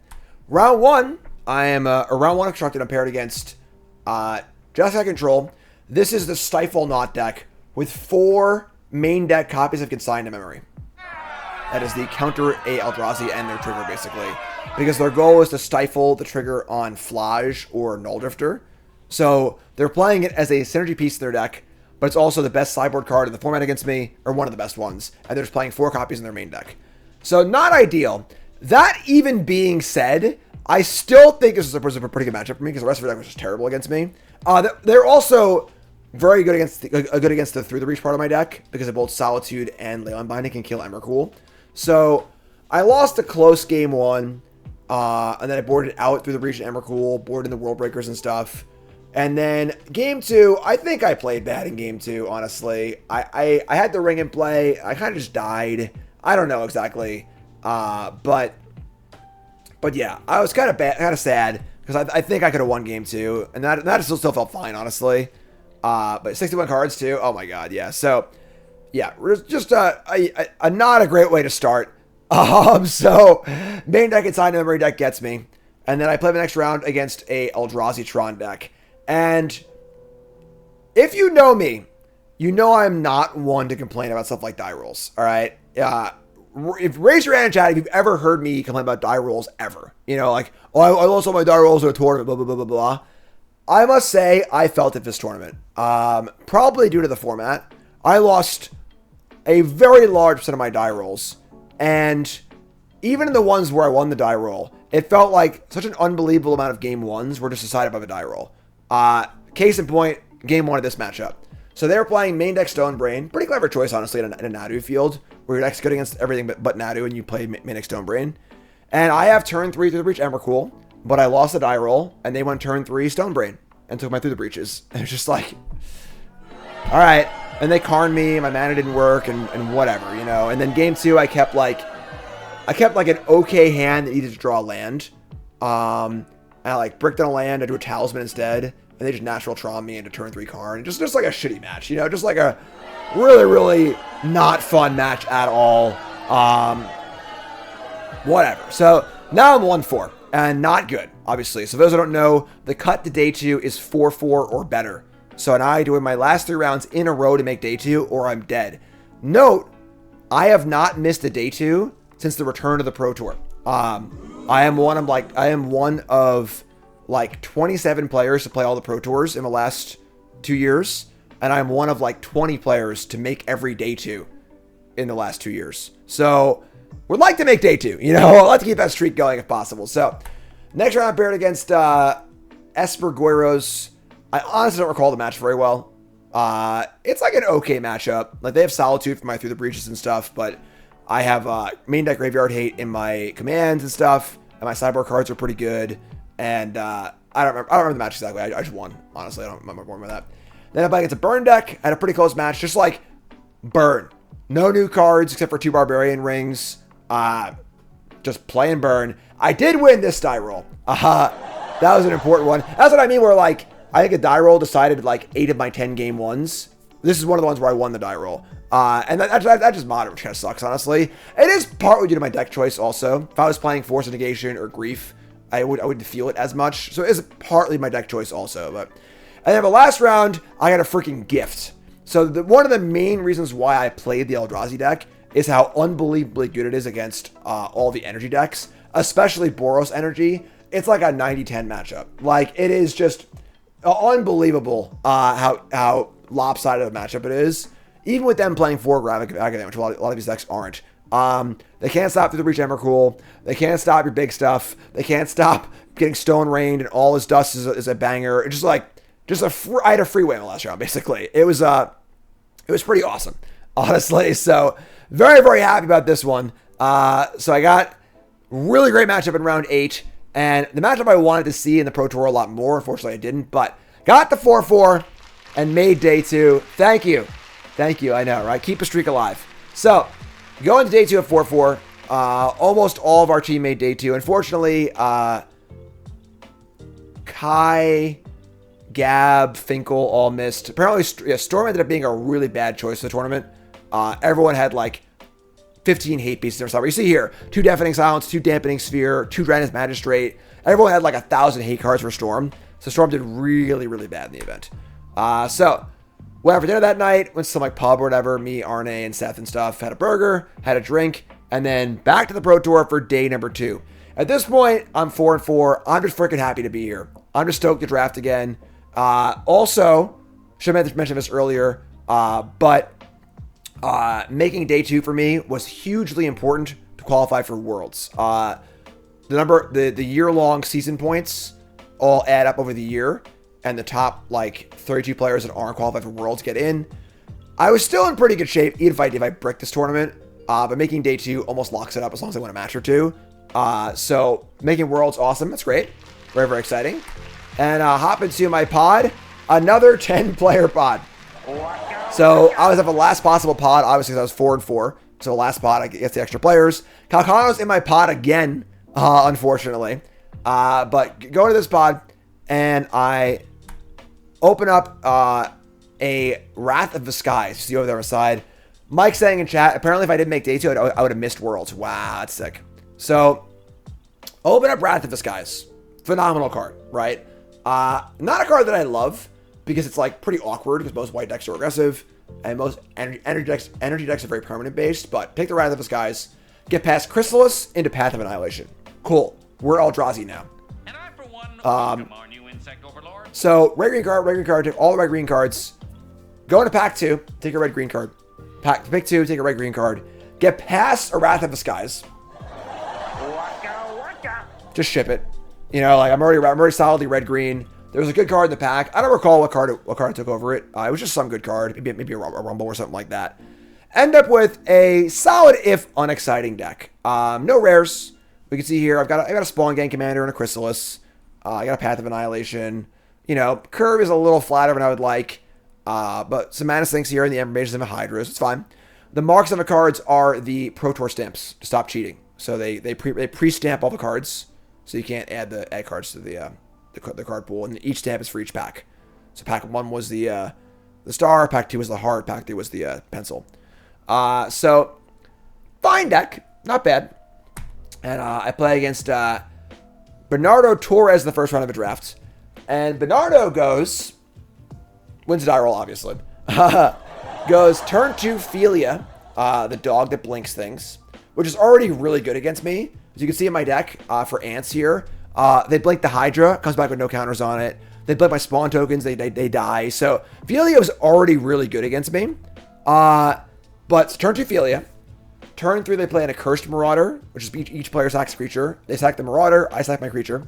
Round 1, I am round 1 Constructed. I'm paired against Jessica Control. This is the Stifle Knot deck with 4 main deck copies of Consign to Memory. That is the counter a Eldrazi and their trigger, basically. Because their goal is to stifle the trigger on Flage or Null Drifter. So they're playing it as a synergy piece in their deck, but it's also the best sideboard card in the format against me, or one of the best ones. And they're just playing 4 copies in their main deck. So not ideal. That even being said, I still think this was a pretty good matchup for me because the rest of their deck was just terrible against me. They're also very good against the Through the Reach part of my deck because of both Solitude and Ley Binding can kill Emrakul. So I lost a close game 1, and then I boarded out Through the Reach and Emrakul, boarded in the World Breakers and stuff. And then game 2, I think I played bad in game 2, honestly. I had the ring in play. I kind of just died. I don't know exactly. But yeah, I was kind of sad because I think I could have won game 2, and that still felt fine, honestly. But 61 cards too. Oh my god, yeah. So yeah, just a not a great way to start. So main deck inside memory deck gets me, and then I play the next round against a Eldrazi Tron deck. And if you know me, you know I'm not one to complain about stuff like die rolls. All right. Raise your hand in chat if you've ever heard me complain about die rolls ever. You know, like, oh, I lost all my die rolls in a tournament, blah, blah, blah, blah, blah. I must say, I felt it this tournament. Probably due to the format. I lost a very large percent of my die rolls. And even in the ones where I won the die roll, it felt like such an unbelievable amount of game 1s were just decided by the die roll. Case in point, game 1 of this matchup. So they were playing main deck Stonebrain. Pretty clever choice, honestly, in a Nadu field, where your deck's good against everything but Nadu, and you play main deck Stonebrain. And I have turn 3 Through the Breach Emrakul. but I lost the die roll, and they went turn 3 Stone Brain and took my through the breaches. And it's just like, all right. And they carned me, my mana didn't work, and whatever, you know. And then game 2, I kept like an okay hand that needed to draw land. And I like bricked on a land, I do a talisman instead, and they just natural trauma me into turn 3 Karn. Just like a shitty match, you know, just like a really, really not fun match at all. Whatever. So now I'm 1-4, and not good, obviously. So those who don't know, the cut to day 2 is 4-4 or better. So and I doing my last 3 rounds in a row to make day 2, or I'm dead. Note, I have not missed a day 2 since the return of the Pro Tour. I am one of like 27 players to play all the Pro Tours in the last 2 years, and I'm one of like 20 players to make every day 2 in the last 2 years. So would like to make day 2, you know. I'd like to keep that streak going if possible. So next round I paired against Esper Guerreros. I honestly don't recall the match very well. It's like an okay matchup. Like they have Solitude for my through the breaches and stuff, but I have main deck Graveyard Hate in my commands and stuff, and my sideboard cards are pretty good. And I don't remember the match exactly. I just won. Honestly, I don't remember more about that. Then I played against a Burn deck. I had a pretty close match, just like Burn. No new cards except for 2 Barbarian Rings. Just play and burn. I did win this die roll. That was an important one. That's what I mean. Where like I think a die roll decided like 8 of my 10 game ones. This is one of the ones where I won the die roll. And that just modern, which kind of sucks, honestly. It is partly due to my deck choice also. If I was playing Force of Negation or Grief, I wouldn't feel it as much. So it is partly my deck choice also. But and then the last round, I got a freaking gift. So one of the main reasons why I played the Eldrazi deck is how unbelievably good it is against all the energy decks, especially Boros Energy. It's like a 90-10 matchup. Like, it is just unbelievable how lopsided of a matchup it is. Even with them playing 4 Graphic Academy, which a lot of these decks aren't. They can't stop through the Breach Emrakul. They can't stop your big stuff. They can't stop getting Stone Rained, and all his dust is a banger. It's just like, I had a free win last round, basically. It was pretty awesome, honestly. So very, very happy about this one. So I got really great matchup in round 8, and the matchup I wanted to see in the Pro Tour a lot more. Unfortunately, I didn't, but got the 4-4 and made day 2. Thank you. Thank you. I know, right? Keep a streak alive. So going to day 2 at 4-4. Almost all of our team made day 2. Unfortunately, Kai, Gab, Finkel all missed. Apparently, Storm ended up being a really bad choice for the tournament. Everyone had like 15 hate pieces or something. You see here, 2 Deafening Silence, 2 Dampening Sphere, 2 Dragon's Magistrate. Everyone had like 1,000 hate cards for Storm. So Storm did really, really bad in the event. So went out for dinner that night, went to some like pub or whatever. Me, Arne, and Seth and stuff. Had a burger, had a drink, and then back to the Pro Tour for day number 2. At this point, I'm 4-4. I'm just freaking happy to be here. I'm just stoked to draft again. Also, should have mentioned this earlier, but making day 2 for me was hugely important to qualify for Worlds. The year-long season points all add up over the year, and the top like 32 players that aren't qualified for Worlds get in. I was still in pretty good shape, even if I brick this tournament. But making day 2 almost locks it up as long as I win a match or 2. So making Worlds awesome. That's great. Very, very exciting. And hop into my pod. Another 10-player pod. So I was at the last possible pod, obviously, because I was 4-4. So the last pod, I get the extra players. Calcano's in my pod again, unfortunately. But go to this pod, and I open up a Wrath of the Skies. You see over there on the side. Mike saying in chat, apparently if I didn't make day 2, I would have missed Worlds. Wow, that's sick. So open up Wrath of the Skies. Phenomenal card, right? Not a card that I love, because it's like pretty awkward, because most white decks are aggressive, and most energy decks are very permanent based. But take the Wrath of the Skies, get past Chrysalis into Path of Annihilation. Cool. We're Eldrazi now. And I, for one, welcome our new insect overlord. So red green card, take all the red green cards. Go into pack 2, take a red green card. Pick 2, take a red green card. Get past a Wrath of the Skies. Just ship it. You know, like I'm already solidly red green. There was a good card in the pack. I don't recall what card I took over it. It was just some good card, maybe a Rumble or something like that. End up with a solid, if unexciting deck. No rares, We can see here, I got a Spawn Gang Commander and a Chrysalis. I got a Path of Annihilation. You know, curve is a little flatter than I would like. But some Mana Sinks here and the Ember Mages and the Hydras. It's fine. The marks on the cards are the Pro Tour stamps to stop cheating. So they pre-stamp all the cards. So you can't add cards to the card pool. And each stamp is for each pack. So pack 1 was the star. Pack 2 was the heart. Pack 3 was the pencil. So, fine deck. Not bad. And I play against Bernardo Torres the first round of a draft. And Bernardo wins a die roll, obviously. Goes turn 2 Philia, the dog that blinks things, which is already really good against me. As you can see in my deck for ants here, they blink the Hydra, comes back with no counters on it. They blink my spawn tokens, they die. So Philia was already really good against me. But turn 2 Philia. Turn 3, they play an Accursed Marauder, which is each player sacks a creature. They sack the Marauder, I sack my creature.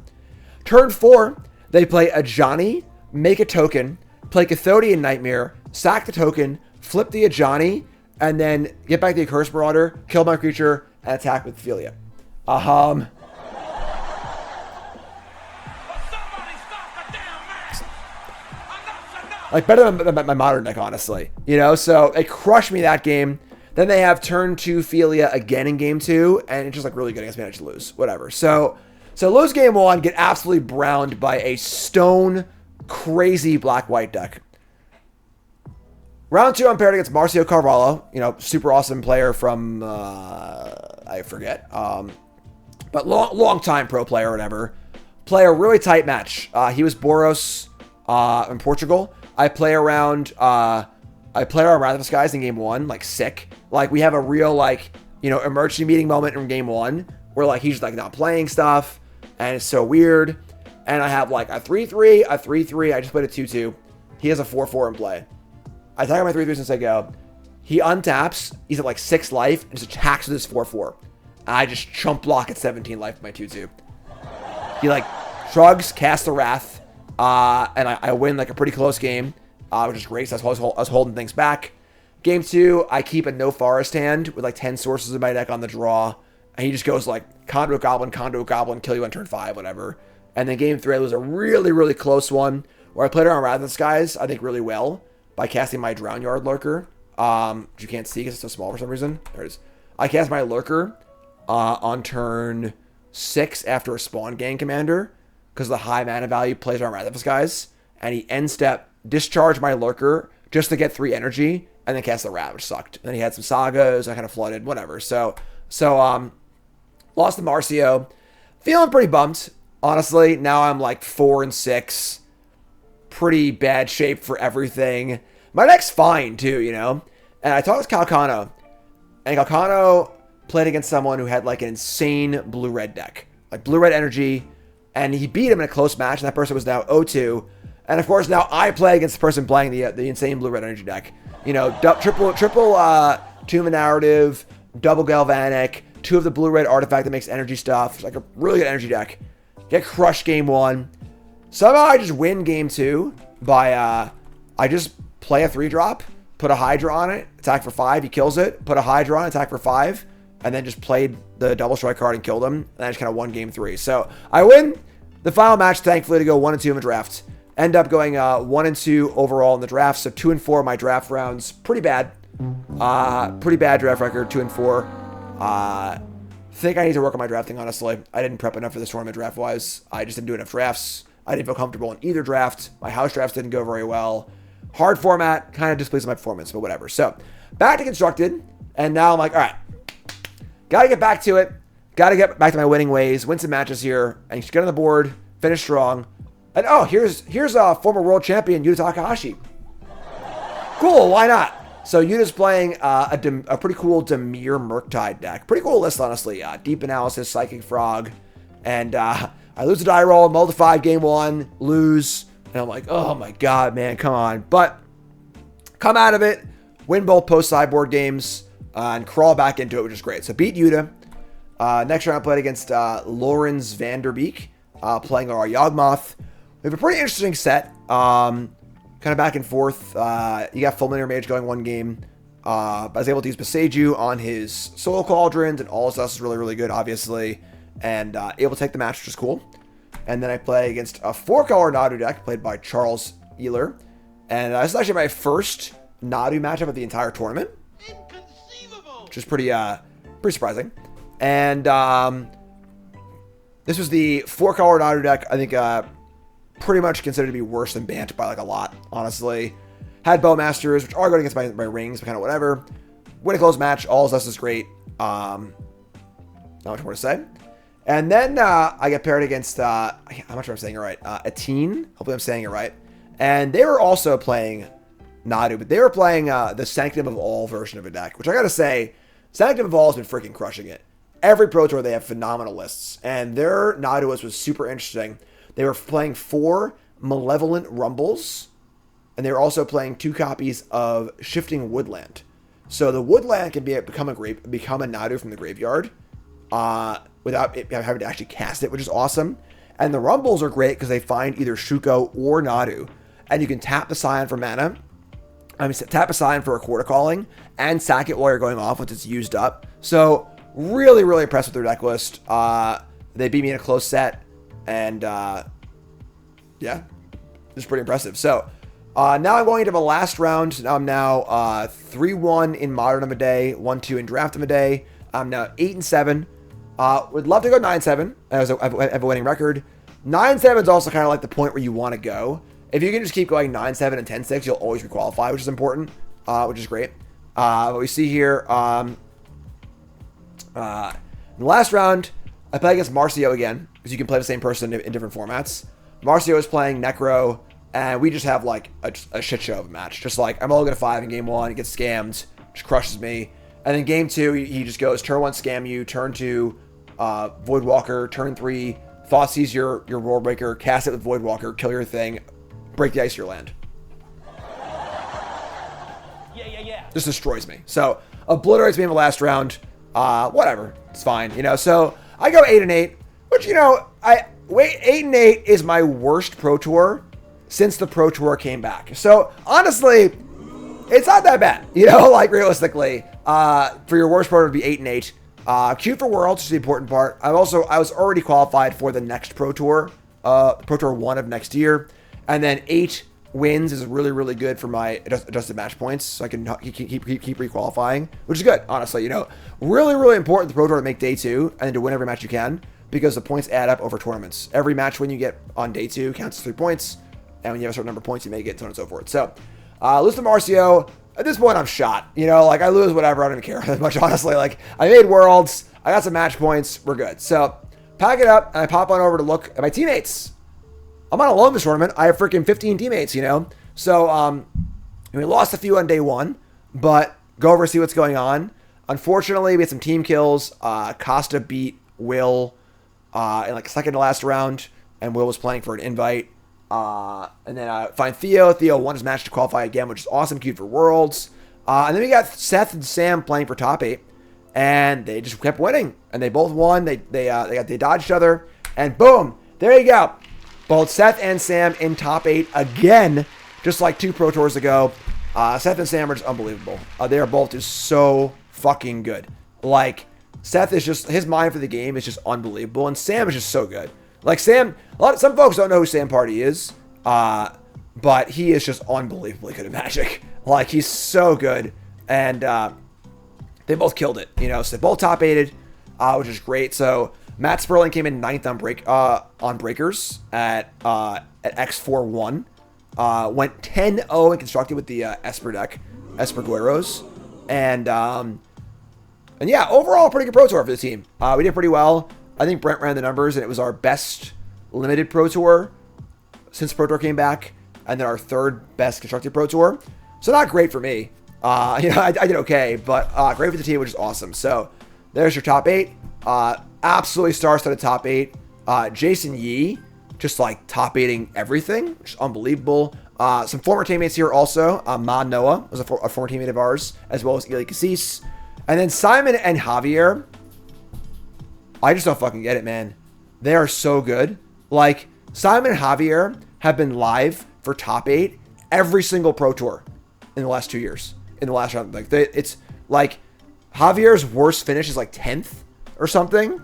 Turn 4, they play a Ajani, make a token, play Cathodian Nightmare, sack the token, flip the Ajani, and then get back the Accursed Marauder, kill my creature, and attack with Philia. Like, better than my modern deck, honestly. You know, so they crushed me that game. Then they have turn 2 Philia again in game 2, and it's just like really good against me. I just lose. Whatever. So lose game 1, get absolutely browned by a stone crazy black-white deck. Round 2, I'm paired against Marcio Carvalho. You know, super awesome player from, I forget. But long time pro player or whatever. Play a really tight match. He was Boros in Portugal. I play around Wrath of the Skies in game 1, like sick. Like we have a real like, you know, emergency meeting moment in game 1 where like he's like not playing stuff and it's so weird. And I have like a 3-3, a 3-3. I just played a 2-2. He has a 4-4 in play. I attack my 3-3 since I go. He untaps. He's at like 6 life and just attacks with his 4-4. I just chump block at 17 life with my 2-2. He like shrugs, casts the Wrath, and I win like a pretty close game. Which is great, so I was holding things back. Game 2, I keep a no forest hand with like 10 sources in my deck on the draw. And he just goes like Conduit Goblin, kill you on turn 5, whatever. And then game 3, I was a really, really close one where I played around Wrath of the Skies, I think really well, by casting my Drown Yard Lurker. Which you can't see because it's so small for some reason. There it is. I cast my Lurker on turn 6 after a Spawn Gang Commander because the high mana value plays around Wrath of the Skies. And he end step discharged my Lurker just to get 3 energy and then cast the Rat, which sucked. And then he had some Sagas, I kind of flooded, whatever. So lost to Marcio. Feeling pretty bummed, honestly. Now I'm like 4-6. Pretty bad shape for everything. My deck's fine too, you know? And I talked to Calcano. And Calcano played against someone who had like an insane blue-red deck. Like blue-red energy. And he beat him in a close match. And that person was now 0-2. And of course, now I play against the person playing the insane blue-red energy deck. You know, triple Tomb of Narrative, double Galvanic, 2 of the blue-red artifact that makes energy stuff. It's like a really good energy deck. Get crushed game 1. Somehow I just win game 2 by, I just play a 3-drop, put a Hydra on it, attack for 5, he kills it, put a Hydra on it, attack for 5, and then just played the double strike card and killed him. And I just kind of won game 3. So I win the final match, thankfully, to go 1-2 in the draft. End up going 1-2 overall in the draft. So 2-4 my draft rounds. Pretty bad. Pretty bad draft record. 2-4. Think I need to work on my drafting, honestly. I didn't prep enough for this tournament draft-wise. I just didn't do enough drafts. I didn't feel comfortable in either draft. My house drafts didn't go very well. Hard format. Kind of displeased my performance, but whatever. So back to Constructed. And now I'm like, all right. Got to get back to it. Got to get back to my winning ways. Win some matches here. And get on the board. Finish strong. And oh, here's a former world champion, Yuta Takahashi. Cool, why not? So Yuta's playing a pretty cool Dimir Murktide deck. Pretty cool list, honestly. Deep Analysis, Psychic Frog. And I lose a die roll, multiply game 1, lose. And I'm like, oh my god, man, come on. But come out of it, win both post-sideboard games, and crawl back into it, which is great. So beat Yuta. Next round I played against Lorenz Vanderbeek, playing our Yawgmoth. We have a pretty interesting set, kind of back and forth. You got Fulminator Mage going 1 game. I was able to use Beseiju on his Soul Cauldrons, and all his stuff is really, really good, obviously. and able to take the match, which is cool. And then I play against a 4-color Nadu deck played by Charles Ealer. And this is actually my first Nadu matchup of the entire tournament. Inconceivable! Which is pretty surprising. And this was the 4-color Nadu deck. I think pretty much considered to be worse than Bant by like a lot, honestly. Had Bowmasters, which are going against my rings, but kind of whatever. Win a close match. All of us is great. Not much more to say. And then I get paired against, I'm not sure I'm saying it right, Atene. Hopefully I'm saying it right. And they were also playing Nadu, but they were playing the Sanctum of All version of a deck, which I gotta say, Sanctum of All has been freaking crushing it. Every Pro Tour, they have phenomenal lists. And their Nadu was super interesting. They were playing 4 Malevolent Rumbles, and they were also playing 2 copies of Shifting Woodland. So the Woodland can become a Nadu from the graveyard without having to actually cast it, which is awesome. And the Rumbles are great because they find either Shuko or Nadu. And you can tap the Scion for mana. Tap a Scion for a Quarter Calling and sack it while you're going off once it's used up. So really, really impressed with their deck list. They beat me in a close set. And yeah, it's pretty impressive. So now I'm going into the last round. I'm now 3-1 in Modern of a day, 1-2 in Draft of a day. I'm now 8-7. Would love to go 9-7 as I have a winning record. 9-7 is also kind of like the point where you want to go. If you can just keep going 9-7 and 10-6, you'll always requalify, which is important, which is great. What we see here, in the last round, I play against Marcio again, because you can play the same person in different formats. Marcio is playing Necro, and we just have like a shit show of a match. Just like, I'm all going to 5 in game 1, he gets scammed, just crushes me. And then game 2, he just goes, turn 1, scam you, turn 2, Voidwalker, turn 3, Thought sees your Roar Breaker, cast it with Voidwalker, kill your thing, break the ice to your land. Yeah. Just destroys me. So, obliterates me in the last round. Whatever. It's fine, you know. So, I go 8-8, which, you know, 8-8 is my worst Pro Tour since the Pro Tour came back. So, honestly, it's not that bad, you know, like realistically. For your worst Pro Tour to be 8-8. Queued for Worlds is the important part. I was already qualified for the next Pro Tour, Pro Tour 1 of next year. And then 8 wins is really, really good for my adjusted match points. So I can keep re-qualifying, which is good, honestly. You know, really, really important the Pro Tour to make day 2 and to win every match you can, because the points add up over tournaments. Every match win you get on day 2 counts as 3 points. And when you have a certain number of points, you make it, so on and so forth. So, lose to Marcio. At this point, I'm shot. You know, like, I lose whatever. I don't even care that much, honestly. Like, I made Worlds. I got some match points. We're good. So, pack it up, and I pop on over to look at my teammates. I'm not alone this tournament. I have freaking 15 teammates, you know? So, we lost a few on day 1, but go over and see what's going on. Unfortunately, we had some team kills. Costa beat Will in, like, second to last round, and Will was playing for an invite. And then find Theo. Theo won his match to qualify again, which is awesome. Queued for Worlds. And then we got Seth and Sam playing for top 8, and they just kept winning. And they both won. They dodged each other, and boom, there you go. Both Seth and Sam in top 8 again, just like 2 Pro Tours ago. Seth and Sam are just unbelievable. They are both just so fucking good. Like, Seth is just, his mind for the game is just unbelievable, and Sam is just so good. Like, Sam, some folks don't know who Sam Party is, but he is just unbelievably good at Magic. Like, he's so good, and they both killed it, you know, so they both top 8'd, which is great. So, Matt Sperling came in 9th on Breakers at X41, went 10-0 and constructed with the Esper deck, Esper Gueros, and yeah, overall, pretty good Pro Tour for the team. We did pretty well. I think Brent ran the numbers, and it was our best limited Pro Tour since Pro Tour came back, and then our 3rd best constructed Pro Tour. So not great for me. You know, I did okay, but great for the team, which is awesome. So there's your top 8. Absolutely star-studded top 8. Jason Yee, just like top 8ing everything, which is unbelievable. Some former teammates here also. Ma Noah was a former teammate of ours, as well as Eli Cassis. And then Simon and Javier. I just don't fucking get it, man. They are so good. Like, Simon and Javier have been live for top 8 every single Pro Tour in the last 2 years. In the last round. Like, it's like Javier's worst finish is like 10th or something.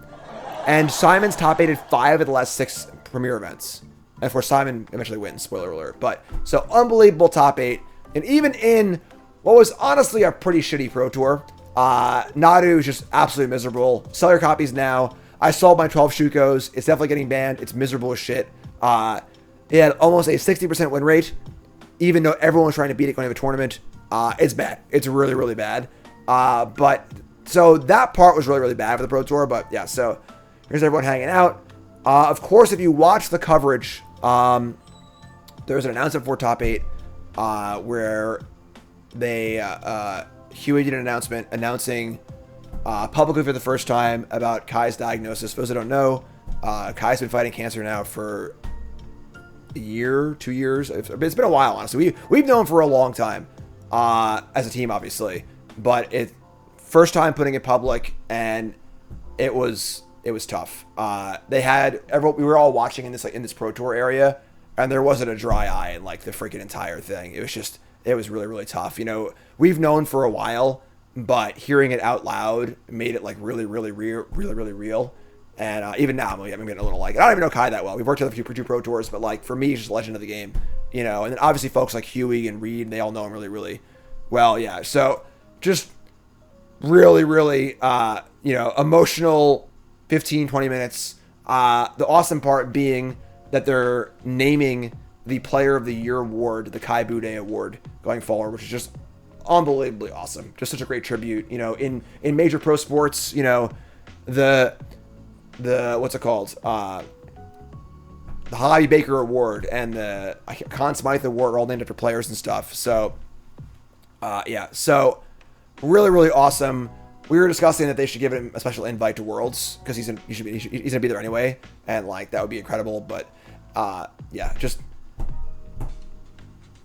And Simon's top 8 at 5 of the last 6 premier events. And of course, Simon eventually wins, spoiler alert. But so unbelievable top 8. And even in what was honestly a pretty shitty Pro Tour, Nadu is just absolutely miserable. Sell your copies now. I sold my 12 Shukos. It's definitely getting banned. It's miserable as shit. It had almost a 60% win rate, even though everyone was trying to beat it going to a tournament. It's bad. It's really, really bad. But so that part was really, really bad for the Pro Tour. But yeah, so here's everyone hanging out. Of course, if you watch the coverage, there's an announcement for top 8 where they Huey did an announcement announcing publicly for the first time about Kai's diagnosis. For those who don't know, Kai's been fighting cancer now for a year, 2 years. It's been a while, honestly. We've known for a long time as a team, obviously, but it first time putting it public, and it was tough. We were all watching in this Pro Tour area, and there wasn't a dry eye in like the freaking entire thing. It was really, really tough. You know, we've known for a while, but hearing it out loud made it like really, really real, really, really real. And even now, I'm getting a little like, I don't even know Kai that well. We've worked with a few Pro Tours, but like for me, he's just a legend of the game, you know. And then obviously folks like Huey and Reed, they all know him really, really well. Yeah. So just really, really, emotional 15, 20 minutes. The awesome part being that they're naming the Player of the Year award, the Kai Budde award, going forward, which is just unbelievably awesome. Just such a great tribute, you know, in major pro sports, you know, the what's it called? The Hobby Baker Award and the Conn Smythe Award are all named after players and stuff. So, yeah, so really, really awesome. We were discussing that they should give him a special invite to Worlds because he's gonna be there anyway, and like that would be incredible. But yeah, just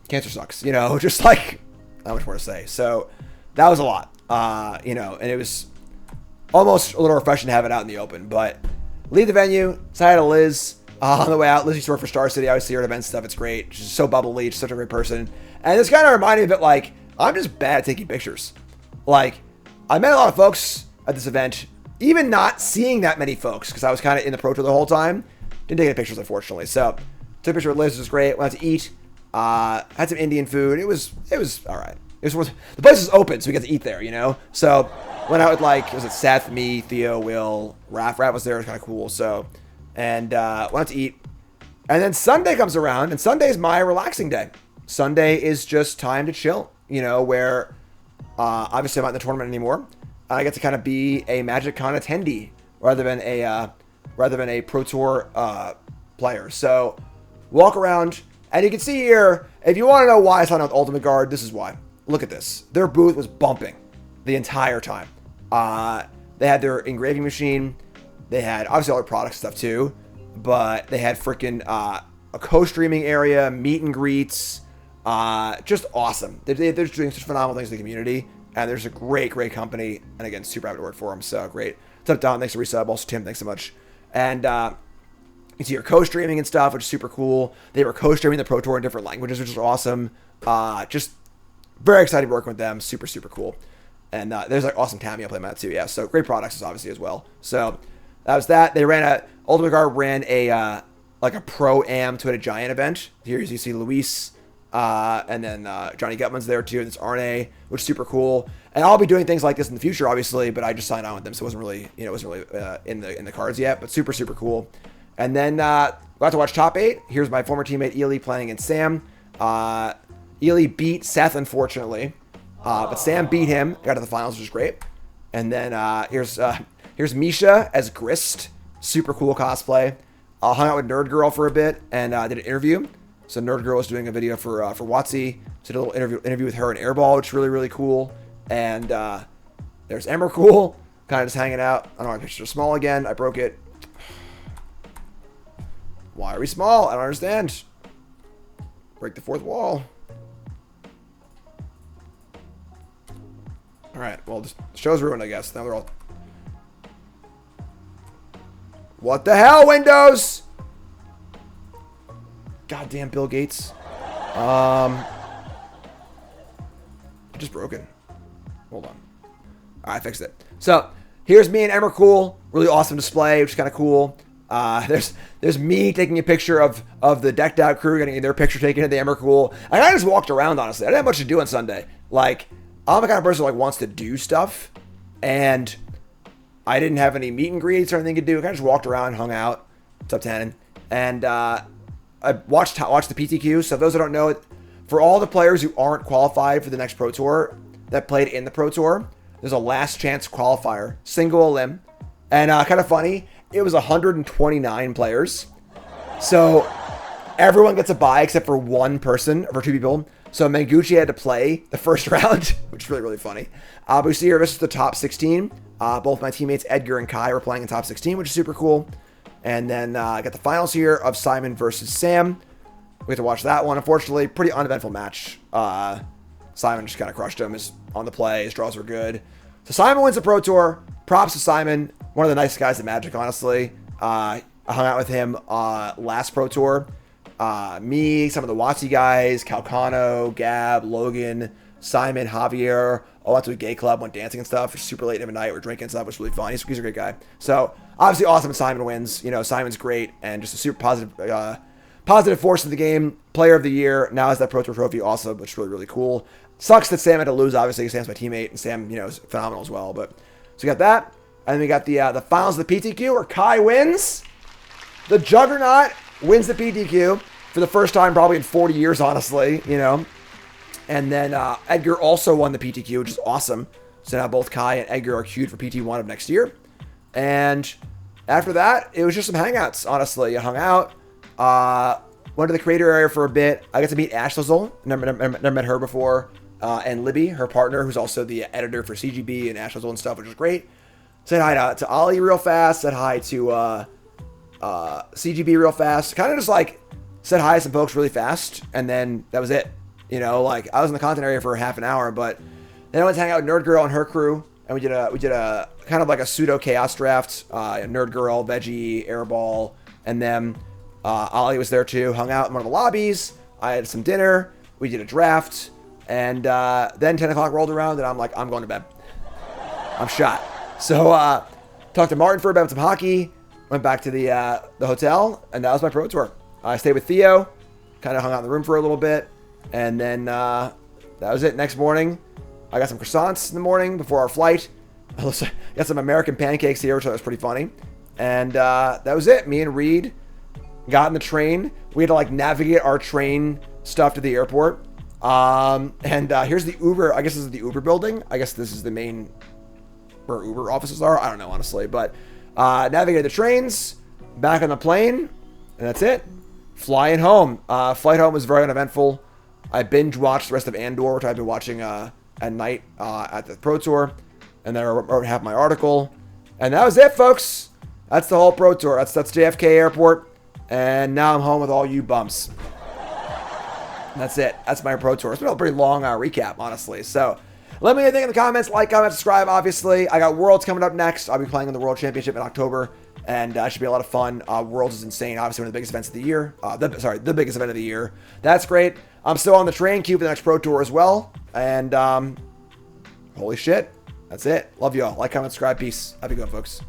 cancer sucks, you know. Just like not much more to say. So that was a lot, you know, and it was almost a little refreshing to have it out in the open. But leave the venue, say hi to Liz on the way out. Liz used to work for Star City. I always see her at event stuff. It's great. She's so bubbly. She's such a great person. And this kind of reminded me that like I'm just bad at taking pictures. Like I met a lot of folks at this event, even not seeing that many folks because I was kind of in the Pro Tour the whole time. Didn't take any pictures, unfortunately. So took a picture with Liz. It was great. Went out to eat. Had some Indian food. It was all right. The place was open, so we got to eat there, you know. So went out with like, was it Seth, me, Theo, Will, Raph. Raph was there. It was kind of cool. So and went out to eat. And then Sunday comes around, and Sunday's my relaxing day. Sunday is just time to chill, you know, where obviously I'm not in the tournament anymore. I get to kind of be a MagicCon attendee rather than a Pro Tour player. So walk around, and you can see here, if you want to know why I signed on with Ultimate Guard, this is why. Look at this. Their booth was bumping the entire time. They had their engraving machine. They had obviously all their product stuff too, but they had freaking a co-streaming area, meet and greets, just awesome. They're just doing such phenomenal things in the community, and there's a great company, and again, super happy to work for them. So great. What's up, Don? Thanks for resub. Also, Tim, thanks so much. And you see your co-streaming and stuff, which is super cool. They were co-streaming the Pro Tour in different languages, which is awesome. Just very excited working with them. Super cool. And there's like awesome Tamiya playmat too. Yeah, so great products obviously as well. So that was that. They ran Ultimate Guard ran a like a Pro-Am to a Giant event. Here you see Luis, and then Johnny Gutman's there too. And it's Arne, which is super cool. And I'll be doing things like this in the future, obviously, but I just signed on with them, so it wasn't really, in the cards yet. But super cool. And then got to watch Top 8. Here's my former teammate Ely playing against Sam. Ely beat Seth, unfortunately, but Sam beat him. Got to the finals, which is great. And then here's Misha as Grist. Super cool cosplay. I hung out with Nerd Girl for a bit and did an interview. So Nerd Girl was doing a video for WotC. So did a little interview with her in Airball, which is really cool. And there's Emmercool, kind of just hanging out. I don't know, my pictures are small again. I broke it. Why are we small? I don't understand. Break the fourth wall. Alright, well, the show's ruined, I guess. Now they're all... What the hell, Windows? Goddamn Bill Gates. Just broken. Hold on. Alright, I fixed it. So, here's me and Emmercool Really awesome display, which is kind of cool. There's me taking a picture of the decked out crew, getting their picture taken at the Ember Cool. I kind of just walked around, honestly. I didn't have much to do on Sunday. Like, I'm the kind of person who like wants to do stuff, and I didn't have any meet and greets or anything to do. I kind of just walked around, hung out, top 10, and I watched the PTQ. So those who don't know, for all the players who aren't qualified for the next Pro Tour that played in the Pro Tour, there's a last chance qualifier, single elim, and kind of funny. It was 129 players. So everyone gets a bye except for one person, or 2 people. So Mangucci had to play the first round, which is really, really funny. But we see here, this is the top 16. Both my teammates, Edgar and Kai, were playing in top 16, which is super cool. And then I got the finals here of Simon versus Sam. We get to watch that one. Unfortunately, pretty uneventful match. Simon just kind of crushed him on the play. His draws were good. So Simon wins the Pro Tour. Props to Simon. One of the nice guys at Magic, honestly. I hung out with him last Pro Tour. Me, some of the WotC guys, Calcano, Gab, Logan, Simon, Javier, all went to a gay club, went dancing and stuff. It's super late in the night. We're drinking and stuff. It was really fun. He's a great guy. So, obviously awesome when Simon wins. You know, Simon's great and just a super positive force in the game. Player of the year. Now has that Pro Tour trophy also, which is really, really cool. Sucks that Sam had to lose, obviously. Sam's my teammate, and Sam, you know, is phenomenal as well. But so we got that. And then we got the finals of the PTQ where Kai wins. The Juggernaut wins the PTQ for the first time probably in 40 years, honestly, you know. And then Edgar also won the PTQ, which is awesome. So now both Kai and Edgar are queued for PT1 of next year. And after that, it was just some hangouts, honestly. I hung out, went to the creator area for a bit. I got to meet Ash Lizzle. Never met her before. And Libby, her partner, who's also the editor for CGB and Ash Lizzle and stuff, which was great. Said hi to Ollie real fast. Said hi to CGB real fast. Kind of just like said hi to some folks really fast. And then that was it. You know, like I was in the content area for half an hour, but then I went to hang out with Nerd Girl and her crew. And we did a kind of like a pseudo chaos draft. Nerd Girl, Veggie, Airball, and then Ollie was there too. Hung out in one of the lobbies. I had some dinner. We did a draft. And then 10 o'clock rolled around and I'm like, I'm going to bed. I'm shot. So, talked to Martin for about some hockey, went back to the hotel, and that was my Pro Tour. I stayed with Theo, kind of hung out in the room for a little bit, and then that was it. Next morning, I got some croissants in the morning before our flight. I got some American pancakes here, which was pretty funny. And that was it. Me and Reed got in the train. We had to like navigate our train stuff to the airport. And here's the Uber. I guess this is the Uber building. I guess this is the main where Uber offices are. I don't know, honestly, but navigated the trains, back on the plane, and that's it. Flying home. Flight home was very uneventful. I binge watched the rest of Andor, which I've been watching at night at the Pro Tour, and then I wrote half my article, and that was it, folks. That's the whole Pro Tour. That's JFK Airport, and now I'm home with all you bumps. And that's it. That's my Pro Tour. It's been a pretty long recap, honestly. So let me know what you think in the comments. Like, comment, subscribe, obviously. I got Worlds coming up next. I'll be playing in the World Championship in October, and it should be a lot of fun. Worlds is insane. Obviously, one of the biggest events of the year. The biggest event of the year. That's great. I'm still on the train queue for the next Pro Tour as well. And holy shit. That's it. Love y'all. Like, comment, subscribe. Peace. Have a good one, folks.